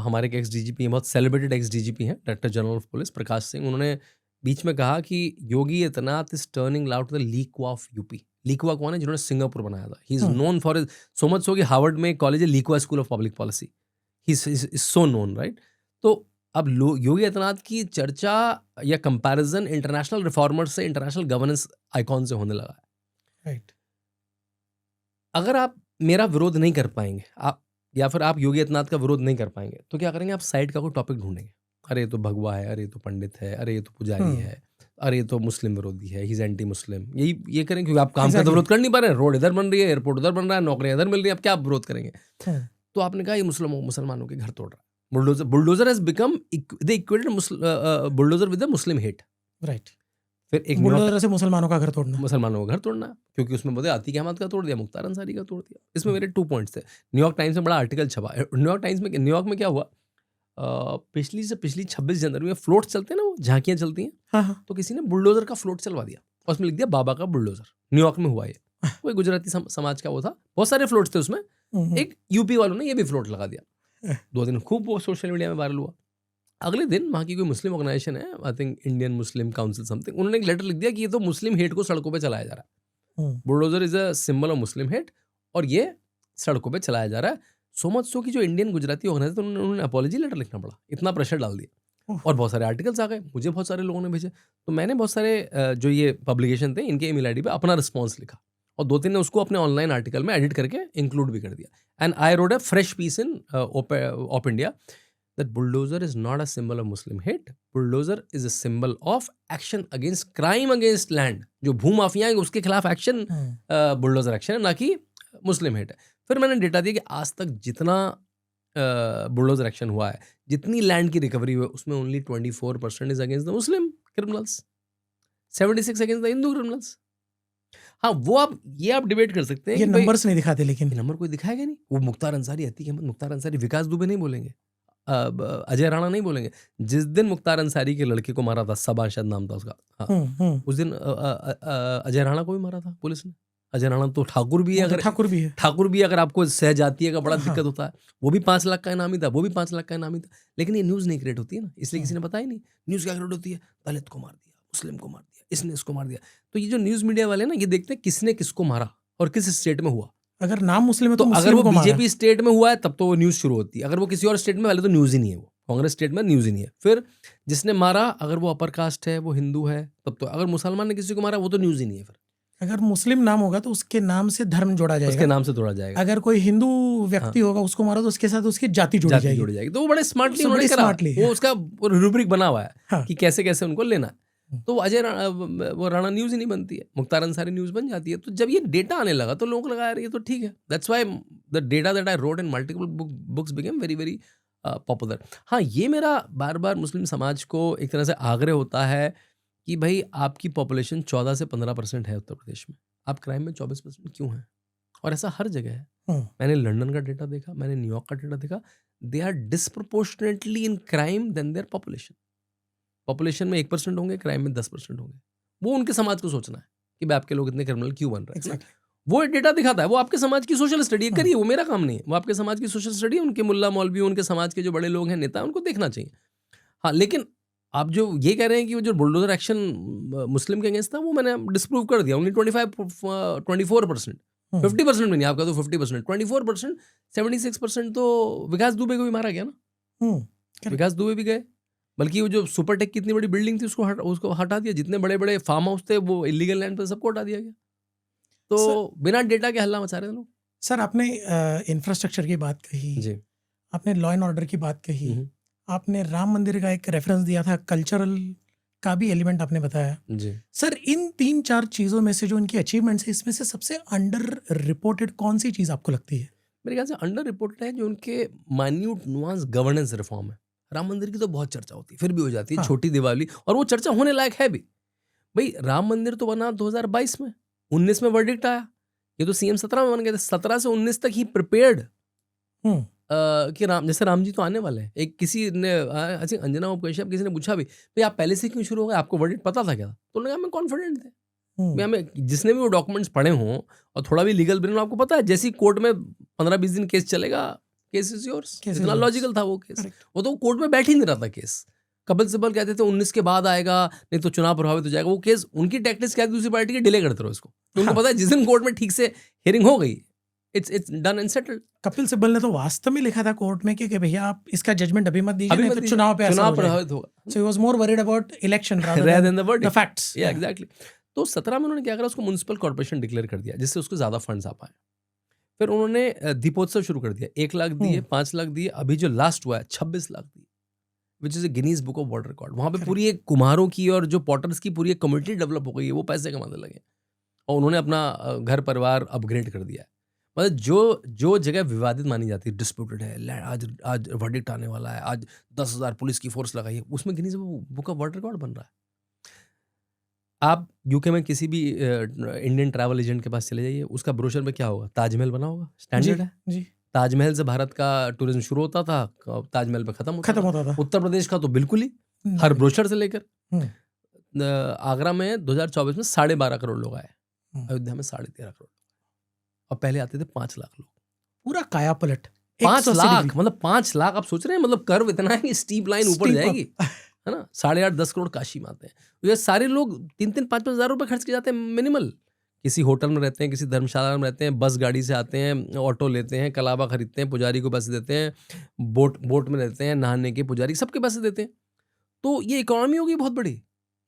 हमारे एक एक्स-डीजीपी हैं, बहुत सेलिब्रेटेड एक्स-डीजीपी हैं, director general of police Prakash Singh. उन्होंने बीच में कहा कि Yogi Adityanath is turning out the Lee Kuan of UP. Lee Kuan कौन है? जिन्होंने सिंगापुर बनाया था। He is known for his, so much so कि हार्वर्ड में एक कॉलेज है Lee Kuan school of public policy. He is so known, right? तो अब योगी आदित्यनाथ की चर्चा या कंपैरिजन इंटरनेशनल रिफॉर्मर से, इंटरनेशनल गवर्नेंस आइकॉन से होने लगा है। राइट। अगर आप मेरा विरोध नहीं कर पाएंगे, आप या फिर आप योगी आदित्यनाथ का विरोध नहीं कर पाएंगे, तो क्या करेंगे? आप साइड का कोई टॉपिक ढूंढेंगे। अरे ये तो भगवा है, अरे ये तो पंडित है, अरे ये तो पुजारी है, अरे ये तो मुस्लिम विरोधी है, ही इज एंटी मुस्लिम। ये करेंगे क्योंकि आप काम का तो विरोध कर नहीं पा रहे हैं। रोड इधर बन रही है, एयरपोर्ट उधर बन रहा है, नौकरियां इधर मिल रही है, अब क्या आप विरोध करेंगे? तो आपने कहा ये मुसलमानों के घर तोड़ रहा है। Bulldozer has become they equated bulldozer with the Muslim hate. Right. फिर एक बुलडोजर से मुसलमानों का घर तोड़ना, क्योंकि उसमें बोले आतिक अहमद का तोड़ दिया, मुख्तार अंसारी का तोड़ दिया। इसमें मेरे 2 पॉइंट्स थे। न्यूयॉर्क टाइम्स में बड़ा आर्टिकल छपा। न्यूयॉर्क में क्या हुआ, पिछली 26 जनवरी में फ्लोट चलते हैं ना, वो झांकियां चलती हैं। हाँ। तो किसी ने बुलडोजर का फ्लोट चलवा दिया और उसमें लिख दिया बाबा का बुलडोजर। न्यूयॉर्क में हुआ ये, कोई गुजराती समाज का वो था। बहुत सारे फ्लोट्स थे उसमें। एक यूपी वालों ने ये भी फ्लोट लगा दिया। 2 दिन खूब वो सोशल मीडिया में वायरल हुआ। अगले दिन वहाँ की कोई मुस्लिम ऑर्गेनाइजेशन है, I think Indian Muslim council something, उन्होंने एक लेटर लिख दिया कि ये तो मुस्लिम हेट को सड़कों पे चलाया जा रहा है। Bulldozer is a symbol of Muslim hate और ये सड़कों पे चलाया जा रहा है। सो मच सो कि जो इंडियन गुजराती ऑर्गेनाइजेशन, उन्होंने अपॉलॉजी लेटर लिखना पड़ा, इतना प्रेशर डाल दिया और बहुत सारे आर्टिकल्स आ गए। मुझे बहुत सारे लोगों ने भेजे, तो मैंने बहुत सारे जो ये पब्लिकेशन थे इनके ईमेल आईडी पे अपना रिस्पॉन्स लिखा और 2-3 ने उसको अपने ऑनलाइन आर्टिकल में एडिट करके इंक्लूड भी कर दिया। And I read a fresh piece in Op India that bulldozer is not a symbol of Muslim hate. Bulldozer is a symbol of action against crime against land. जो भूमाफिया है उसके खिलाफ एक्शन बुलडोजर एक्शन है, ना कि मुस्लिम हेट है। फिर मैंने डेटा दिया कि आज तक जितना बुलडोजर एक्शन हुआ है, जितनी लैंड की रिकवरी हुई है, उसमें only 24% is against the Muslim criminals, 76 against the Hindu criminals. हाँ वो आप डिबेट कर सकते हैं ये कि भाई नंबर्स नहीं दिखाते, लेकिन ये नंबर कोई दिखाएगा नहीं. वो मुख्तार अंसारी, अतीक अहमद, मुख्तार अंसारी, विकास दुबे नहीं बोलेंगे, अजय राणा नहीं बोलेंगे. जिस दिन मुख्तार अंसारी के लड़के को मारा था, सबा शायद नाम था उसका, हाँ, उस दिन अजय राणा को भी मारा था पुलिस ने. अजय राणा तो ठाकुर भी है, वो तो अगर ठाकुर भी है। अगर आपको सहजातीय का बड़ा हाँ. दिक्कत होता है, वो भी 5 लाख का इनामी था, वो भी 5 लाख का इनामी था. लेकिन ये न्यूज़ नहीं क्रिएट होती है ना, इसलिए किसी ने बताया ही नहीं. न्यूज़ क्या क्रिएट होती है? दलित को मार दिया, मुस्लिम को मार दिया, इसने इसको मार दिया. तो ये जो न्यूज़ मीडिया वाले ना, ये देखते हैं किसने किसको मारा और किस स्टेट में हुआ. अगर नाम मुस्लिम है तो तो अगर मुस्लिम वो को मारा। बीजेपी स्टेट में हुआ है तब तो वो न्यूज़ शुरू होती है. अगर वो किसी और स्टेट में, पहले तो न्यूज़ ही नहीं है. वो कांग्रेस स्टेट में न्यूज़ ही नहीं है. फिर जिसने मारा, अगर वो अपर कास्ट है, वो हिंदू है, तब तो. अगर मुसलमान ने किसी को मारा, वो तो न्यूज़ ही नहीं है. फिर अगर मुस्लिम नाम होगा तो उसके नाम से धर्म जोड़ा उसके जाएगा. नाम से तोड़ा जाएगा, अगर कोई हिंदू व्यक्ति होगा उसको मारा तो उसके साथ उसकी जाति जोड़ी जाति जाएगी. जोड़ी जाएगी. तो वो बड़े स्मार्टली So, उन्होंने बड़ी करा. smartly, वो उसका रूब्रिक बना हुआ है हाँ. कि कैसे कैसे उनको लेना है. तो वो राणा न्यूज़ ही नहीं बनती है, मुख्तार अंसारी न्यूज़ बन जाती है. तो जब ये डेटा आने लगा तो लोगों को लगा यार ये तो ठीक है. That's why the data that I wrote in multiple books became very very popular. हाँ, ये मेरा बार बार मुस्लिम समाज को एक तरह से आग्रह होता है कि भाई आपकी पॉपुलेशन 14 से 15% है उत्तर प्रदेश में, आप क्राइम में 24% क्यों हैं? और ऐसा हर जगह है. मैंने लंदन का डेटा देखा, मैंने न्यूयॉर्क का डेटा देखा. They are disproportionately in crime than their population. Population में 1% होंगे, क्राइम में 10% होंगे. वो उनके समाज को सोचना है कि भाई आपके लोग इतने क्रिमिनल क्यों बन रहे हैं. वो डेटा दिखाता है, वो आपके समाज की सोशल स्टडी करिए, वो मेरा काम नहीं है. वो आपके समाज की सोशल स्टडी, उनके मुल्ला मौलवी, उनके समाज के जो बड़े लोग हैं, नेता हैं, उनको देखना चाहिए. हाँ, लेकिन आप जो ये कह रहे हैं कि वो जो बुलडोजर एक्शन मुस्लिम के अगेंस्ट था, वो मैंने डिस्प्रूव कर दिया. ओनली 24%, 50% में नहीं, आपका तो 50%, 24%, 76% तो विकास दुबे को भी मारा गया ना. विकास दुबे भी गए. बल्कि वो जो सुपरटेक की इतनी बड़ी बिल्डिंग थी उसको हटा दिया. जितने बड़े बड़े फार्म हाउस थे वो इलीगल लैंड पे सबको हटा दिया गया. तो बिना डेटा के हल्ला मचा रहे थे लोग. सर, आपने इंफ्रास्ट्रक्चर की बात कही जी, आपने लॉ एंड ऑर्डर की बात कही, आपने राम मंदिर का एक रेफरेंस दिया था, कल्चरल का भी एलिमेंट आपने बताया. जी. सर, इन 3-4 चीज़ों में से जो इनकी अचीवमेंट्स है, इसमें से सबसे अंडर रिपोर्टेड कौन सी चीज़ आपको लगती है? मेरे ख्याल से अंडर रिपोर्टेड है जो उनके माइन्यूट नुआंस गवर्नेंस रिफॉर्म है. राम मंदिर की तो बहुत चर्चा होती है, फिर भी हो जाती है. हाँ. छोटी दिवाली, और वो चर्चा होने लायक है भी. भाई राम मंदिर तो बना 2022 में, 19 में वर्डिक्ट आया. ये तो CM 17 में बन गए थे. 17 से 19 तक ही प्रिपेयर्ड कि जैसे राम जी तो आने वाले हैं. एक किसी ने अंजना उपकश्यप किसी ने पूछा भी, भाई आप पहले से क्यों शुरू हो गए, आपको वर्डिक्ट पता था क्या? तो उन्होंने कहा मैं कॉन्फिडेंट थे. भाई हमें जिसने भी वो डॉक्यूमेंट्स पढ़े हों और थोड़ा भी लीगल ब्रेन, आपको पता है जैसी कोर्ट में 15-20 दिन केस चलेगा, केस इज योर्स. इतना लॉजिकल था वो केस. वो तो कोर्ट में बैठ ही नहीं रहा था केस. कपिल सिब्बल कहते थे 19 के बाद आएगा, नहीं तो चुनाव प्रभावित हो जाएगा. वो केस उनकी टैक्टिक्स क्या थी, दूसरी पार्टी की डिले करते रहो इसको. तो उनको पता है जिस दिन कोर्ट में ठीक से हियरिंग हो गई, it's done and settled. Kapil Sibal ने तो वास्तव में लिखा था कोर्ट में कि भैया आप इसका जजमेंट अभी मत दीजिए, नहीं तो चुनाव पे असर प्रभावित होगा. So he was more worried about election rather than the verdict. The facts. Yeah exactly. तो 17 में उन्होंने क्या करा, उसको म्युनिसिपल कॉर्पोरेशन डिक्लेयर कर दिया, जिससे उसको ज्यादा फंड्स आ पाए. फिर उन्होंने दीपोत्सव शुरू कर दिया. 1 लाख दिए, 5 लाख दिए, अभी जो लास्ट हुआ है 26 लाख दिए, which is a Guinness book of world record. वहाँ पे पूरी एक कुम्हारों की और जो पॉटर्स की पूरी एक कम्युनिटी डेवलप हो गई है. वो पैसे कमाने लगे और उन्होंने अपना घर परिवार अपग्रेड कर दिया है. मतलब जो जगह विवादित मानी जाती है, डिस्प्यूटेड है, आज वर्डिक्ट आने वाला है, आज 10,000 पुलिस की फोर्स लगाई है, उसमें Guinness book of world record बन रहा है. आप यूके में किसी भी इंडियन ट्रैवल एजेंट के पास चले जाइए, उसका ब्रोशर में क्या होगा, ताजमहल बना होगा. स्टैंडर्ड है जी. ताजमहल से भारत का टूरिज्म शुरू होता था, ताजमहल पे खत्म होता था. उत्तर प्रदेश का तो बिल्कुल ही, हर ब्रोशर से लेकर. आगरा में 2024 में 12.5 करोड़ लोग आए, अयोध्या में 13.5 करोड़, और पहले आते थे 5 लाख लोग. पूरा काया पलट. 5 लाख, मतलब 5 लाख. आप सोच रहे हैं, मतलब कर्व इतना है कि स्टीप लाइन ऊपर जाएगी, है ना. 8.5-10 करोड़ काशी में आते हैं. ये सारे लोग 3-3, 5-5 हज़ार रुपये खर्च के जाते हैं मिनिमल. किसी होटल में रहते हैं, किसी धर्मशाला में रहते हैं, बस गाड़ी से आते हैं, ऑटो लेते हैं, कलाबा खरीदते हैं, पुजारी को पैसे देते हैं, बोट में रहते हैं, नहाने के पुजारी सबके पैसे देते हैं. तो ये इकोनॉमी होगी बहुत बड़ी.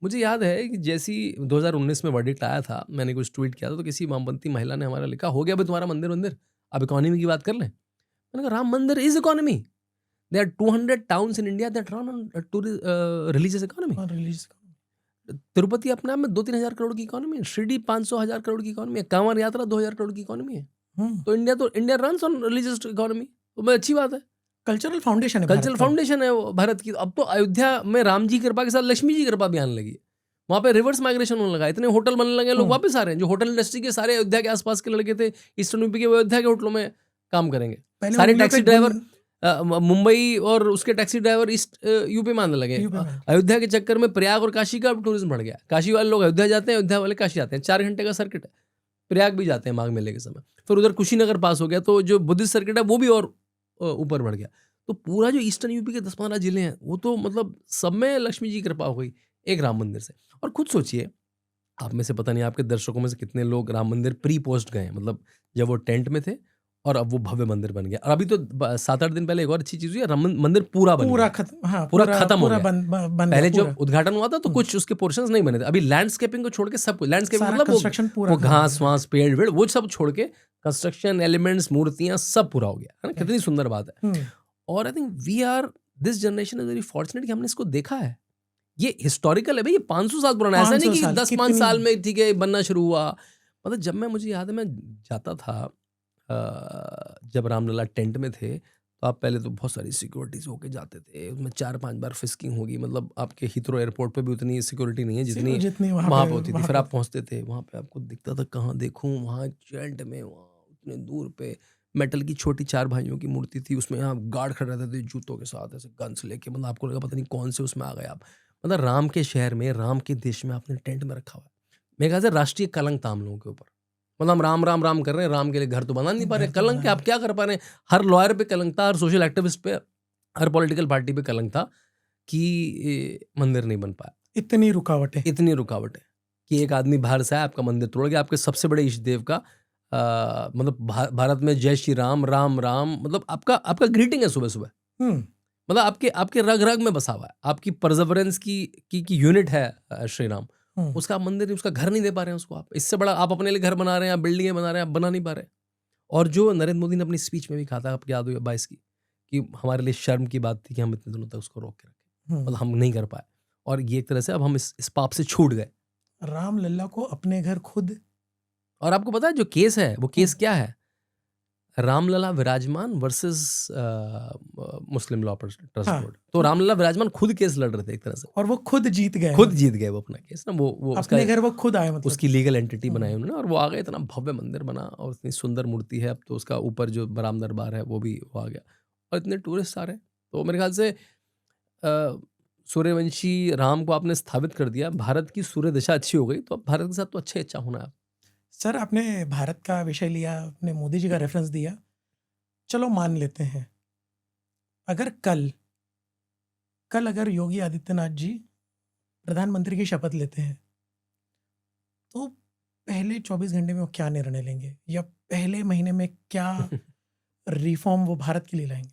मुझे याद है कि जैसी 2019 में वर्डिक्ट आया था, मैंने कुछ ट्वीट किया था, तो किसी वामपंथी महिला ने हमारा लिखा, हो गया भाई तुम्हारा मंदिर, अब इकोनॉमी की बात कर लें. मैंने कहा राम मंदिर is economy. There are 200 towns in India that run on religious economy. Tirupati अपने आप में 2-3 हज़ार करोड़ की इकोनॉमी है. शिरडी 500,000 करोड़ की इकोनॉमी है. कांवड़ यात्रा 2,000 करोड़ की इकोनॉमी है. तो India runs on religious economy. तो मैं अच्छी बात है. कल्चरल फाउंडेशन है कल्चरल भारत का। फाउंडेशन है वो भारत की। अब तो अयोध्या में राम जी की कृपा के साथ लक्ष्मी जी की कृपा भी आने लगी है। वहाँ पे रिवर्स माइग्रेशन होने लगा, इतने होटल बनने लगे, लोग वापस आ रहे हैं। जो होटल इंडस्ट्री के सारे अयोध्या के आसपास के लड़के थे ईस्टर्न यूपी के, वो अयोध्या के होटलों में काम करेंगे। पहले सारे उंगलियों टैक्सी पे ड्राइवर मुंबई और उसके टैक्सी ड्राइवर ईस्ट यूपी में आने लगे। यूपी में। अयोध्या के चक्कर में प्रयाग और काशी का टूरिज्म बढ़ गया। काशी वाले लोग अयोध्या जाते हैं, अयोध्या वाले काशी जाते हैं। 4 घंटे का सर्किट है। प्रयाग भी जाते हैं माघ मेले के समय। फिर उधर कुशीनगर पास हो गया, तो जो बुद्धिस्ट सर्किट है वो भी और ऊपर बढ़ गया। तो पूरा जो ईस्टर्न यूपी के 10-15 जिले हैं, वो तो मतलब सब में लक्ष्मी जी की कृपा हो गई एक राम मंदिर से। और खुद सोचिए, आप में से पता नहीं आपके दर्शकों में से कितने लोग राम मंदिर प्री पोस्ट गए हैं, मतलब जब वो टेंट में थे और अब वो भव्य मंदिर बन गया। और अभी तो 7-8 दिन पहले एक और अच्छी चीज हुई है, राम मंदिर पूरा बन पूरा गया। खत्म, हाँ, पूरा खत्म हो गया। बन पहले गया, जब उद्घाटन हुआ था तो कुछ उसके पोर्शंस नहीं बने थे। अभी लैंडस्केपिंग को छोड़ के सब कुछ, लैंडस्केपिंग सारा मतलब कंस्ट्रक्शन पूरा वो खत्म हो घास गया। वास पेड़ वेड़ वो सब छोड़ के कंस्ट्रक्शन एलिमेंट्स मूर्तियां सब पूरा हो गया है ना। कितनी सुंदर बात है। और I think we are this generation is very fortunate कि हमने इसको देखा है। ये हिस्टोरिकल है भाई, ये 500 साल पुराना है। ऐसा नहीं कि 500 साल, 10-5 साल में ठीक है बनना शुरू हुआ। मतलब जब मुझे याद है मैं जाता था, जब रामलला टेंट में थे, तो आप पहले तो बहुत सारी सिक्योरिटीज होके जाते थे, उसमें 4-5 बार फिस्किंग होगी। मतलब आपके हीथ्रो एयरपोर्ट पे भी उतनी सिक्योरिटी नहीं है जितनी वहाँ पे होती थी। फिर आप पहुँचते थे वहाँ पे, आपको दिखता था कहाँ देखूँ, वहाँ टेंट में, वहाँ उतने दूर पे मेटल की छोटी 4 भाइयों की मूर्ति थी, उसमें आप गार्ड खड़े रहते थे जूतों के साथ ऐसे गन्स लेके। मतलब आपको लगा पता नहीं कौन से उसमें आ गए आप। मतलब राम के शहर में, राम के देश में आपने टेंट में रखा हुआ है। मेरे ख्याल से राष्ट्रीय कलंक था हम लोगों के ऊपर। मतलब हम राम राम राम कर रहे हैं, राम के लिए घर तो बना नहीं पा रहे। कलंक क्या, आप क्या कर पा रहे हैं? हर लॉयर पे कलंक था, हर सोशल एक्टिविस्ट पे, हर पॉलिटिकल पार्टी पे कलंक था कि मंदिर नहीं बन पाया। इतनी रुकावटें कि एक आदमी बाहर से आया, आपका मंदिर तोड़ गया, आपके सबसे बड़े इष्ट देव का मतलब भारत में जय श्री राम राम राम, मतलब आपका ग्रीटिंग है सुबह सुबह। मतलब आपके रग रग में बसा हुआ है, आपकी परजवरेंस की यूनिट है श्री राम। उसका मंदिर, उसका घर नहीं दे पा रहे हैं उसको आप। इससे बड़ा आप अपने लिए घर बना रहे हैं, आप बिल्डिंगें बना रहे हैं, आप बना नहीं पा रहे। और जो नरेंद्र मोदी ने अपनी स्पीच में भी कहा था, आपको याद हो 22 की, कि हमारे लिए शर्म की बात थी कि हम इतने दिनों तक उसको रोक के रखें, मतलब हम नहीं कर पाए। और ये एक तरह से अब हम इस पाप से छूट गए। रामलला को अपने घर खुद। और आपको पता है जो केस है वो केस क्या है? रामलला विराजमान वर्सेस मुस्लिम लॉ ट्रस्ट बोर्ड। तो रामलला विराजमान खुद केस लड़ रहे थे एक तरह से, और वो खुद जीत गए वो अपना केस ना। वो अपने घर वो खुद आए, मतलब उसकी लीगल एंटिटी बनाई उन्होंने, और वो आ गए। इतना भव्य मंदिर बना और इतनी सुंदर मूर्ति है। अब तो उसका ऊपर जो राम दरबार है वो भी वो आ गया, और इतने टूरिस्ट आ रहे हैं। तो मेरे ख्याल से सूर्यवंशी राम को आपने स्थापित कर दिया, भारत की सूर्य दशा अच्छी हो गई, तो अब भारत के साथ तो अच्छा होना है। सर, आपने भारत का विषय लिया, आपने मोदी जी का रेफरेंस दिया। चलो मान लेते हैं, अगर कल अगर योगी आदित्यनाथ जी प्रधानमंत्री की शपथ लेते हैं, तो पहले 24 घंटे में वो क्या निर्णय लेंगे, या पहले महीने में क्या रिफॉर्म वो भारत के लिए लाएंगे?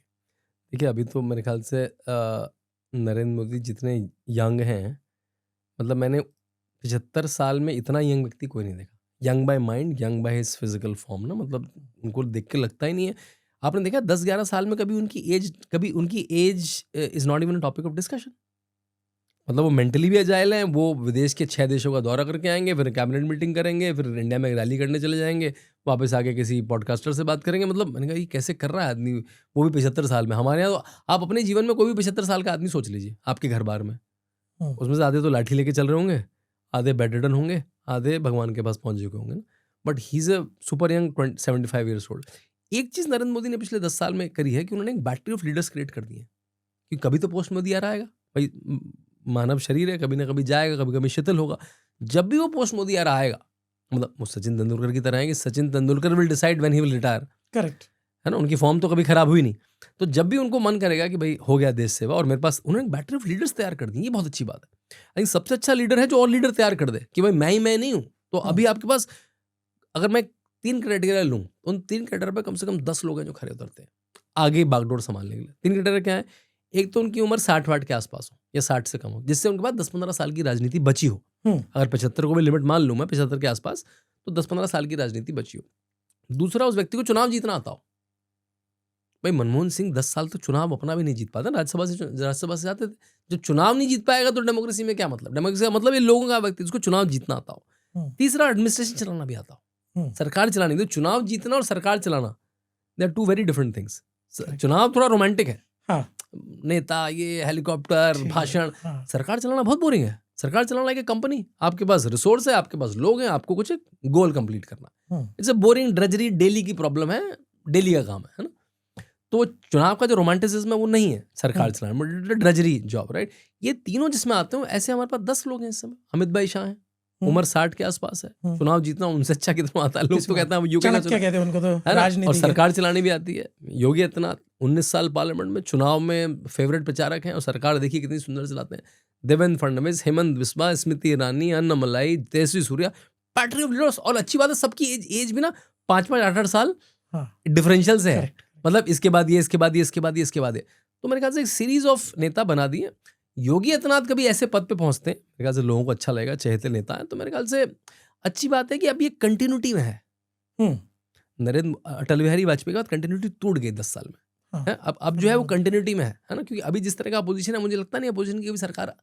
देखिए, अभी तो मेरे ख्याल से नरेंद्र मोदी जितने यंग हैं, मतलब मैंने 75 साल में इतना यंग व्यक्ति कोई नहीं देखा। Young by mind, young by his physical form ना, मतलब उनको देख के लगता ही नहीं है। आपने देखा 10-11 साल में कभी उनकी age is not even a topic of discussion. मतलब वो मेंटली भी अजाइल हैं, वो विदेश के 6 देशों का दौरा करके आएंगे, फिर कैबिनेट मीटिंग करेंगे, फिर इंडिया में रैली करने चले जाएंगे, वापस आके किसी पॉडकास्टर से बात करेंगे। मतलब मैंने कहा ये कैसे कर रहा है आदमी, वो भी 75 साल में। हमारे यहाँ तो आप अपने जीवन में कोई भी 75 साल का आदमी सोच लीजिए आपके घर बार में, उसमें से आधे तो लाठी लेके चल रहे होंगे, आधे बेड रिडन होंगे, आधे भगवान के पास पहुंच चुके होंगे ना। But he is a super young 75 years old. एक चीज़ नरेंद्र मोदी ने पिछले 10 साल में करी है कि उन्होंने एक बैटरी ऑफ लीडर्स क्रिएट कर दी है। कि कभी तो पोस्ट मोदी आ रहा आएगा भाई, मानव शरीर है, कभी ना कभी जाएगा, कभी कभी शिथिल होगा। जब भी वो पोस्ट मोदी आ रहा आएगा, मतलब वो सचिन तेंदुलकर की तरह है कि Sachin Tendulkar will decide when he will retire. Correct है ना, उनकी फॉर्म तो कभी खराब हुई नहीं। तो जब भी उनको मन करेगा कि भाई हो गया देश सेवा, और मेरे पास, उन्होंने एक बैटरी ऑफ लीडर्स तैयार कर दी। ये बहुत अच्छी बात है। आई थिंक सबसे अच्छा लीडर है जो और लीडर तैयार कर दे कि भाई मैं नहीं हूँ। तो अभी आपके पास अगर मैं 3 क्राइटेरिया लूँ, उन 3 क्राइटेरिया पे कम से कम 10 लोग हैं जो खड़े उतरते हैं आगे बागडोर संभालने के लिए। 3 क्राइटेरिया क्या है? एक तो उनकी उम्र 60 के आसपास हो या 60 से कम हो, जिससे उनके पास 10-15 साल की राजनीति बची हो। अगर 75 को भी लिमिट मान लूँ मैं, 75 के आसपास, तो 10-15 साल की राजनीति बची हो। दूसरा, उस व्यक्ति को चुनाव जीतना आता हो। भाई मनमोहन सिंह 10 साल तक चुनाव अपना भी नहीं जीत पाता, राज्यसभा से जाते थे। जो चुनाव नहीं जीत पाएगा तो डेमोक्रेसी में क्या मतलब? डेमोक्रेसी का मतलब ये लोगों का व्यक्ति जिसको चुनाव जीतना आता हो। तीसरा, एडमिनिस्ट्रेशन चलाना भी आता हो, सरकार चलानी। तो चुनाव जीतना और सरकार चलाना, they are 2 very different things. चुनाव थोड़ा रोमांटिक है, हाँ नेता, ये हेलीकॉप्टर, ठीक है, भाषण। हाँ सरकार चलाना बहुत बोरिंग है। सरकार चलाना एक कंपनी, आपके पास रिसोर्स है, आपके पास लोग हैं, आपको कुछ एक गोल कंप्लीट करना। It's a boring drudgery, daily की प्रॉब्लम है, डेली का काम है ना। तो चुनाव का जो रोमांटिसिज्म है वो नहीं है सरकार चलाना, ड्रजरी जॉब, राइट। ये तीनों जिसमें आते हो, ऐसे हमारे पास 10 लोग हैं इस समय। अमित भाई शाह हैं, उम्र 60 के आसपास है, चुनाव जीतना उनसे अच्छा कितना आता है। लोग तो कहते हैं यूपी का चाणक्य कहते हैं उनको, तो है ना, और राजनीति के। सरकार चलानी भी आती है। योगी आदित्यनाथ 19 साल पार्लियामेंट में, चुनाव में फेवरेट प्रचारक हैं, और सरकार देखिए कितनी सुंदर चलाते हैं। Devendra Fadnavis, Hemant Biswa, Smriti Irani, Annamalai, Tejasvi Surya, पैट्री of leaders. और अच्छी बात है, सबकी एज भी ना 5-5, 8-8 साल डिफरेंशियल से है। मतलब इसके बाद ये, इसके बाद ये, इसके बाद ये, इसके बाद ये। तो मेरे ख्याल से एक सीरीज ऑफ नेता बना दिए। योगी आदित्यनाथ कभी ऐसे पद पे पहुंचते हैं, मेरे ख्याल से लोगों को अच्छा लगेगा, चहेते नेता है, तो मेरे ख्याल से अच्छी बात है कि अब ये कंटिन्यूटी में है। अटल बिहारी वाजपेयी के बाद कंटिन्यूटी टूट गई 10 साल में। है? अब जो है वो कंटिन्यूटी में है ना, क्योंकि अभी जिस तरह का अपोजिशन है, मुझे लगता नहीं अपोजिशन की कभी सरकार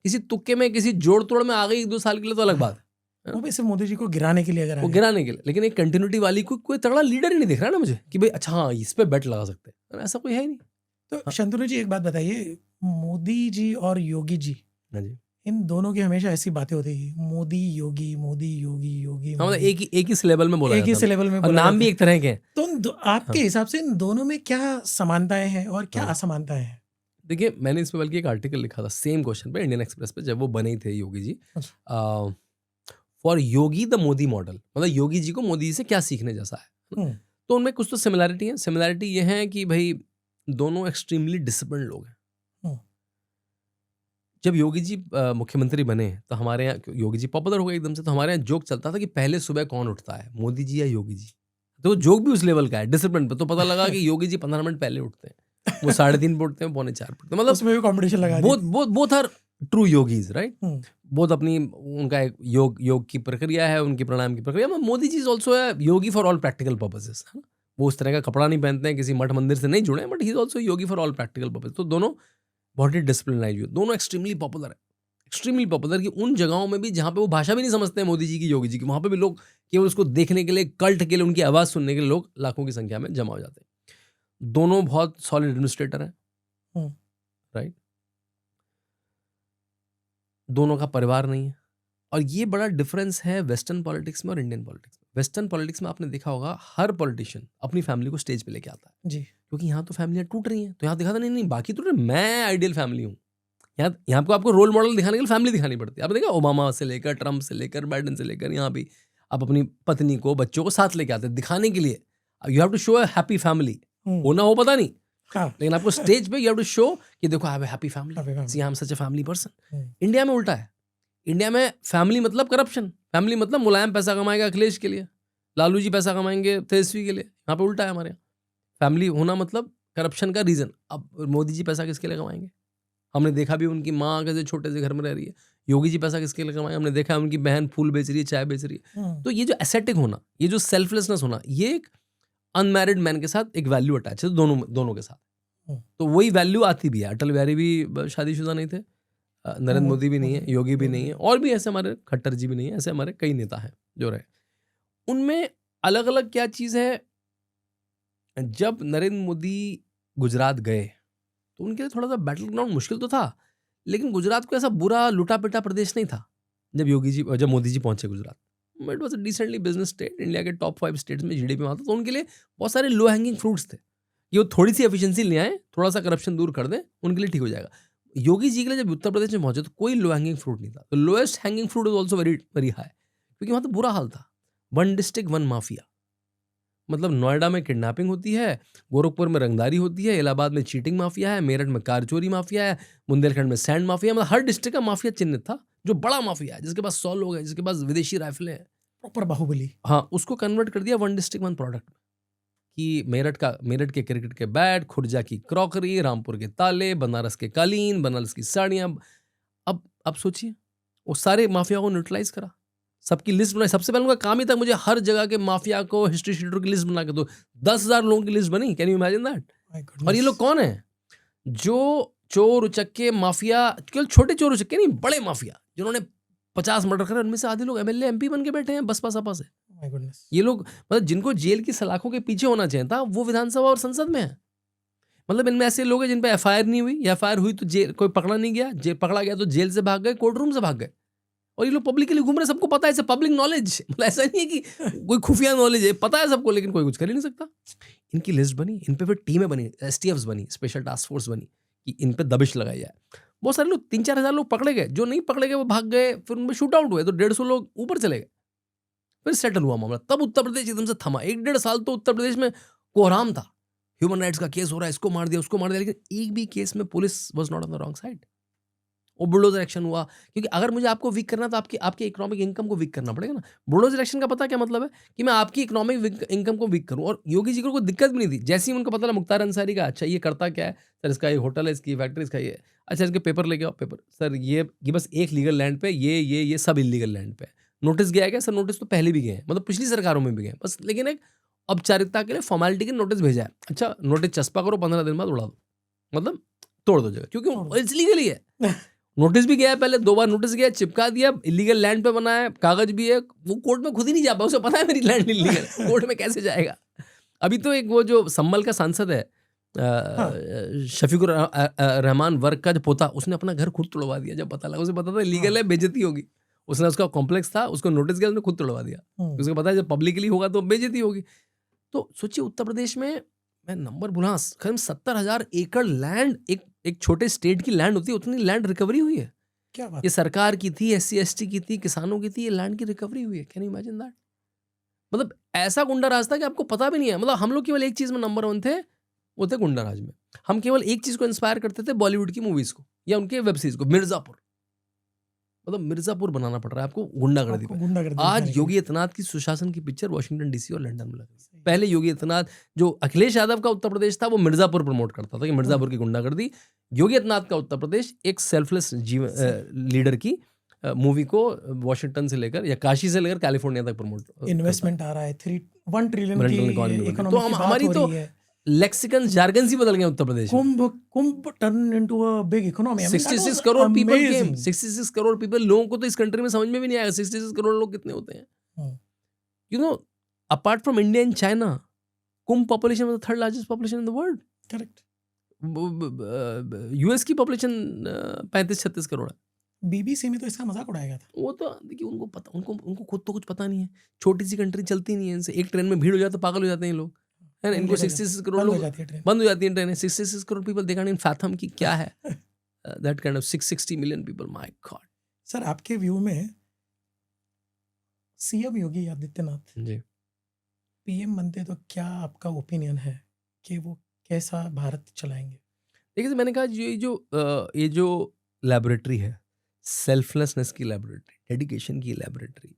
किसी तुक्के में, किसी जोड़ तोड़ में आ गई 1-2 साल के लिए, तो अलग बात है। वो वैसे मोदी जी को गिराने के लिए, अगर वो गिराने के लिए, लेकिन एक कंटिन्यूटी वाली कोई तगड़ा लीडर ही नहीं दिख रहा ना मुझे कि भाई अच्छा हाँ इस पे बेट लगा सकते हैं, ऐसा कोई है ही नहीं। तो शंतनु जी एक बात बताइए, मोदी जी और योगी जी, हाँ जी, इन दोनों की हमेशा ऐसी बातें होती है, मोदी योगी, मोदी योगी, योगी हाँ, मतलब मोदी। एक ही सिलेबल में बोला एक ही जाता है, सिलेबल में और बोला नाम जाता भी है। एक तरह के हैं। तो आपके हिसाब से इन दोनों में क्या समानताएं हैं और क्या असमानताएं हैं? देखिए, मैंने इस पे बल्कि एक आर्टिकल लिखा था सेम क्वेश्चन पे इंडियन एक्सप्रेस पे, जब वो बने ही थे Yogi ji. For Yogi the Modi model, मतलब योगी जी को मोदी जी से क्या सीखने जैसा है। तो उनमें कुछ तो सिमिलैरिटी है। सिमिलैरिटी ये है कि भाई दोनों एक्सट्रीमली डिसिप्लिन लोग हैं। जब योगी जी मुख्यमंत्री बने तो हमारे यहाँ, योगी जी पॉपुलर हो गए एकदम से, तो हमारे यहाँ जोक चलता था कि पहले सुबह कौन उठता है, मोदी जी या योगी जी। तो जोक भी उस लेवल का है डिसिप्लिन पे। तो पता लगा कि योगी जी 15 मिनट पहले उठते हैं, वो 3:30 पे उठते हैं, 3:45 पे उठते हैं। मतलब उसमें भी कॉम्पिटिशन लगा दिया। Both are true yogis, right. Both अपनी, उनका एक योग की प्रक्रिया है, उनकी प्राणायाम की प्रक्रिया। मोदी जी इज ऑल्सो है योगी फॉर ऑल प्रैक्टिकल पर्पसेस, है ना। वो उस तरह का कपड़ा नहीं पहनते हैं, किसी मठ मंदिर से नहीं जुड़े, but he is also Yogi for all practical purpose. तो दोनों बहुत ही डिसिप्लिनाइज, दोनों एक्सट्रीमली पॉपुलर है। एक्सट्रीमली पॉपुलर कि उन जगहों में भी जहाँ पे वो भाषा भी नहीं समझते हैं मोदी जी की, योगी जी की, वहाँ पे भी लोग केवल उसको देखने के लिए, कल्ट के लिए, उनकी आवाज़ सुनने के लिए लोग लाखों की संख्या में जमा हो जाते हैं। दोनों बहुत सॉलिड एडमिनिस्ट्रेटर हैं, राइट। दोनों का परिवार नहीं है, और ये बड़ा डिफरेंस है वेस्टर्न पॉलिटिक्स में और इंडियन पॉलिटिक्स में। वेस्टर्न पॉलिटिक्स में आपने देखा होगा हर पॉलिटिशियन अपनी फैमिली को स्टेज पे लेके आता है जी, क्योंकि यहाँ तो फैमिलियाँ टूट रही हैं, तो यहाँ दिखाता नहीं बाकी टूट रहे, मैं आइडियल फैमिली हूँ। यहाँ को आपको रोल मॉडल दिखाने के लिए फैमिली दिखानी पड़ती है। आपने देखा ओबामा से लेकर, ट्रम्प से लेकर, बाइडेन से लेकर, यहाँ भी आप अपनी पत्नी को, बच्चों को साथ लेके आते हैं दिखाने के लिए। You have to show a happy family, हो ना हो पता नहीं, लेकिन आपको स्टेज पे यू हैव टू शो कि देखो I have a happy family, see I am such a family person. India में उल्टा है। इंडिया में फैमिली मतलब करप्शन, फैमिली मतलब मुलायम पैसा कमाएगा अखिलेश के लिए, लालू जी पैसा कमाएंगे तेजस्वी के लिए। यहाँ पे उल्टा है हमारे यहाँ, फैमिली होना मतलब करप्शन का रीजन। अब मोदी जी पैसा किसके लिए कमाएंगे? हमने देखा भी उनकी माँ कैसे छोटे से घर में रह रही है। योगी जी पैसा किसके लिए कमाएंगे? हमने देखा है उनकी बहन फूल बेच रही है, चाय बेच रही है। तो ये जो एसेटिक होना, ये जो सेल्फलेसनेस होना, ये एक अनमैरिड मैन के साथ एक वैल्यू अटैच है, दोनों के साथ। तो वही वैल्यू आती भी है। अटल बिहारी भी शादीशुदा नहीं थे, नरेंद्र मोदी भी नहीं है, योगी भी नहीं है, और भी ऐसे हमारे खट्टर जी भी नहीं है, ऐसे हमारे कई नेता हैं जो रहे। उनमें अलग अलग क्या चीज़ है, जब नरेंद्र मोदी गुजरात गए तो उनके लिए थोड़ा सा बैटल ग्राउंड मुश्किल तो था, लेकिन गुजरात को ऐसा बुरा लुटा पिटा प्रदेश नहीं था जब मोदी जी पहुंचे Gujarat. It was a decently business state, India के टॉप 5 स्टेट्स में जीडीपी में आता। तो उनके लिए बहुत सारे लो हैंगिंग फ्रूट्स थे कि वो थोड़ी सी एफिशिएंसी ले आए, थोड़ा सा करप्शन दूर कर दें, उनके लिए ठीक हो जाएगा। योगी जी के लिए जब उत्तर प्रदेश में पहुंचे तो कोई लो हैंगिंग फ्रूट नहीं था। तो lowest hanging fruit is also very very high, क्योंकि वहाँ तो बुरा हाल था। 1 डिस्ट्रिक्ट 1 माफिया, मतलब नोएडा में किडनैपिंग होती है, गोरखपुर में रंगदारी होती है, इलाहाबाद में चीटिंग माफिया है, मेरठ में कार चोरी माफिया है, बुंदेलखंड में सैंड माफिया। मतलब हर डिस्ट्रिक्ट का माफिया चिन्हित था, जो बड़ा माफिया है, जिसके पास 100 लोग हैं, जिसके पास विदेशी राइफलें हैं, प्रॉपर बाहुबली। हाँ, उसको कन्वर्ट कर दिया 1 डिस्ट्रिक्ट 1 प्रोडक्ट, कि मेरठ के क्रिकेट के बैट, खुर्जा की क्रॉकरी, रामपुर के ताले, बनारस के कालीन, बनारस की साड़ियाँ। अब सोचिए, वो सारे माफिया को न्यूट्रलाइज करा, सबकी लिस्ट बनाई। सबसे पहले उनका काम ही था मुझे हर जगह के माफिया को, हिस्ट्री शीटर की लिस्ट बना के दो। 10,000 लोगों की लिस्ट बनी, कैन यू इमेजिन दैट? और ये लोग कौन है? जो चोर उचक्के माफिया, केवल छोटे चोर उचक्के नहीं, बड़े माफिया जिन्होंने 50 मर्डर करे, उनमें से आधे लोग एमएलए एमपी बन के बैठे हैं बसपा सपा से। ये लोग मतलब जिनको जेल की सलाखों के पीछे होना चाहिए था, वो विधानसभा और संसद में है। मतलब इनमें ऐसे लोग हैं जिन पे एफआईआर नहीं हुई, या एफआईआर हुई तो जेल, कोई पकड़ा नहीं गया, पकड़ा गया तो जेल से भाग गए, कोर्ट रूम से भाग गए, और ये लोग पब्लिकली घूम रहे, सबको पता है, पब्लिक नॉलेज। मतलब ऐसा नहीं है कि कोई खुफिया नॉलेज है, पता है सबको, लेकिन कोई कुछ कर ही नहीं सकता। इनकी लिस्ट बनी, इन पे फिर टीमें बनी, STFs बनी, स्पेशल टास्क फोर्स बनी, कि इन पे दबिश लगाई जाए। बहुत सारे लोग, 3-4 हज़ार लोग पकड़े गए, जो नहीं पकड़े गए वो भाग गए, फिर उनमें शूट आउट हुए तो 150 लोग ऊपर चले गए, फिर सेटल हुआ मामला। तब उत्तर प्रदेश एकदम से थमा। 1-1.5 साल तो उत्तर प्रदेश में कोहराम था, ह्यूमन राइट्स का केस हो रहा है, इसको मार दिया, उसको मार दिया, लेकिन एक भी केस में police was not on the wrong side. वो बुलडोजर एक्शन हुआ, क्योंकि अगर मुझे आपको वीक करना, तो आपकी इकोनॉमिक इनकम को वीक करना पड़ेगा ना। बुलडोजर एक्शन का पता क्या मतलब है, कि मैं आपकी इकोनॉमिक इनकम को वीक करूं। और योगी जी को कोई दिक्कत भी नहीं थी, जैसे ही उनको पता लगा मुख्तार अंसारी का, अच्छा ये करता क्या है सर, इसका ये होटल है, इसकी फैक्ट्री, इसका ये, अच्छा इसके पेपर लेके आओ, पेपर सर ये बस एक लीगल लैंड पे, ये सब इलीगल लैंड पे। नोटिस गया है क्या सर? नोटिस तो पहले भी गए हैं, मतलब पिछली सरकारों में भी गए, बस लेकिन एक औपचारिकता के लिए फॉर्मेलिटी के नोटिस भेजा है। अच्छा नोटिस चस्पा करो, 15 दिन बाद उड़ा दो, मतलब तोड़ दो जगह, क्योंकि इट्स लीगल ही है। नोटिस भी गया है, पहले 2 बार नोटिस गया, चिपका दिया, इलीगल लैंड पे बना है, कागज भी है, वो कोर्ट में खुद ही नहीं जा पाया, उसे पता है मेरी लैंड इलीगल, कोर्ट में कैसे जाएगा। अभी तो एक वो जो संभल का सांसद है, शफीकुर रहमान वर्क का जो पोता, उसने अपना घर खुद तोड़वा दिया, जब पता लगा, उसे पता था इलीगल है, बेइज्जती होगी, उसने, उसका कॉम्प्लेक्स था, उसको नोटिस गया, उसने खुद तोड़वा दिया, उसको पता है जब पब्लिकली होगा तो बेइज्जती होगी। तो सोचिए उत्तर प्रदेश में, मैं नंबर भूला, 70,000 एकड़ लैंड, एक छोटे स्टेट की लैंड होती है, उतनी लैंड रिकवरी हुई है। क्या बात। ये सरकार की थी, SC ST की थी, किसानों की थी, ये लैंड की रिकवरी हुई है। Can you imagine that? मतलब ऐसा गुंडा राज था कि आपको पता भी नहीं है। मतलब हम लोग केवल एक चीज में नंबर 1 थे, वो थे गुंडा राज में। हम केवल एक चीज को इंस्पायर करते थे, बॉलीवुड की मूवीज को या उनके वेब सीरीज को, मिर्जापुर। मतलब मिर्जापुर बनाना पड़ रहा है आपको गुंडागर्दी आपको पे। गुंडागर्दी आज दिखाने के योगी लिए। आदित्यनाथ की सुशासन की पिक्चर वॉशिंगटन DC और लंदन में लगी। पहले योगी आदित्यनाथ, जो अखिलेश यादव का उत्तर प्रदेश था, वो मिर्जापुर प्रमोट करता था कि मिर्जापुर की गुंडागर्दी। योगी आदित्यनाथ का उत्तर प्रदेश एक सेल्फलेस लीडर की मूवी को वॉशिंगटन से लेकर या काशी से लेकर कैलिफोर्निया तक प्रमोट, इन्वेस्टमेंट आ रहा है, 1 ट्रिलियन की इकोनॉमी। तो इकोनॉमी की बात हमारी हो तो रही है। लेक्सिकन जार्गन ही बदल गए उत्तर प्रदेश में। Kumbh turn into a big economy. 66 crore people came, 66 crore people. लोगों को तो इस कंट्री में समझ में भी नहीं आएगा 66 करोड़ लोग कितने होते हैं। You know, apart from India and China, Kumbh population was the 3rd largest population in the world. Correct. US की पॉपुलेशन 35-36 करोड़ है। BBC में तो इसका मजाक उड़ाया गया था। वो तो देखिए, उनको पता, उनको खुद तो कुछ पता नहीं है। छोटी सी कंट्री चलती नहीं है इनसे। एक ट्रेन में भीड़ हो जाए तो पागल हो जाते हैं ये लोग, है ना। इनको 66 करोड़ लोग, बंद हो जाती है ट्रेन। 66 करोड़ पीपल, देखा नहीं फैथम की क्या है, that kind of 660 million people, my God. Sir आपके व्यू में CM योगी आदित्यनाथ जी PM बनते तो क्या आपका ओपिनियन है कि वो कैसा भारत चलाएंगे? देखिए, मैंने कहा ये जो लैबोरेटरी है, सेल्फलेसनेस की लैबोरेटरी, डेडिकेशन की laboratory,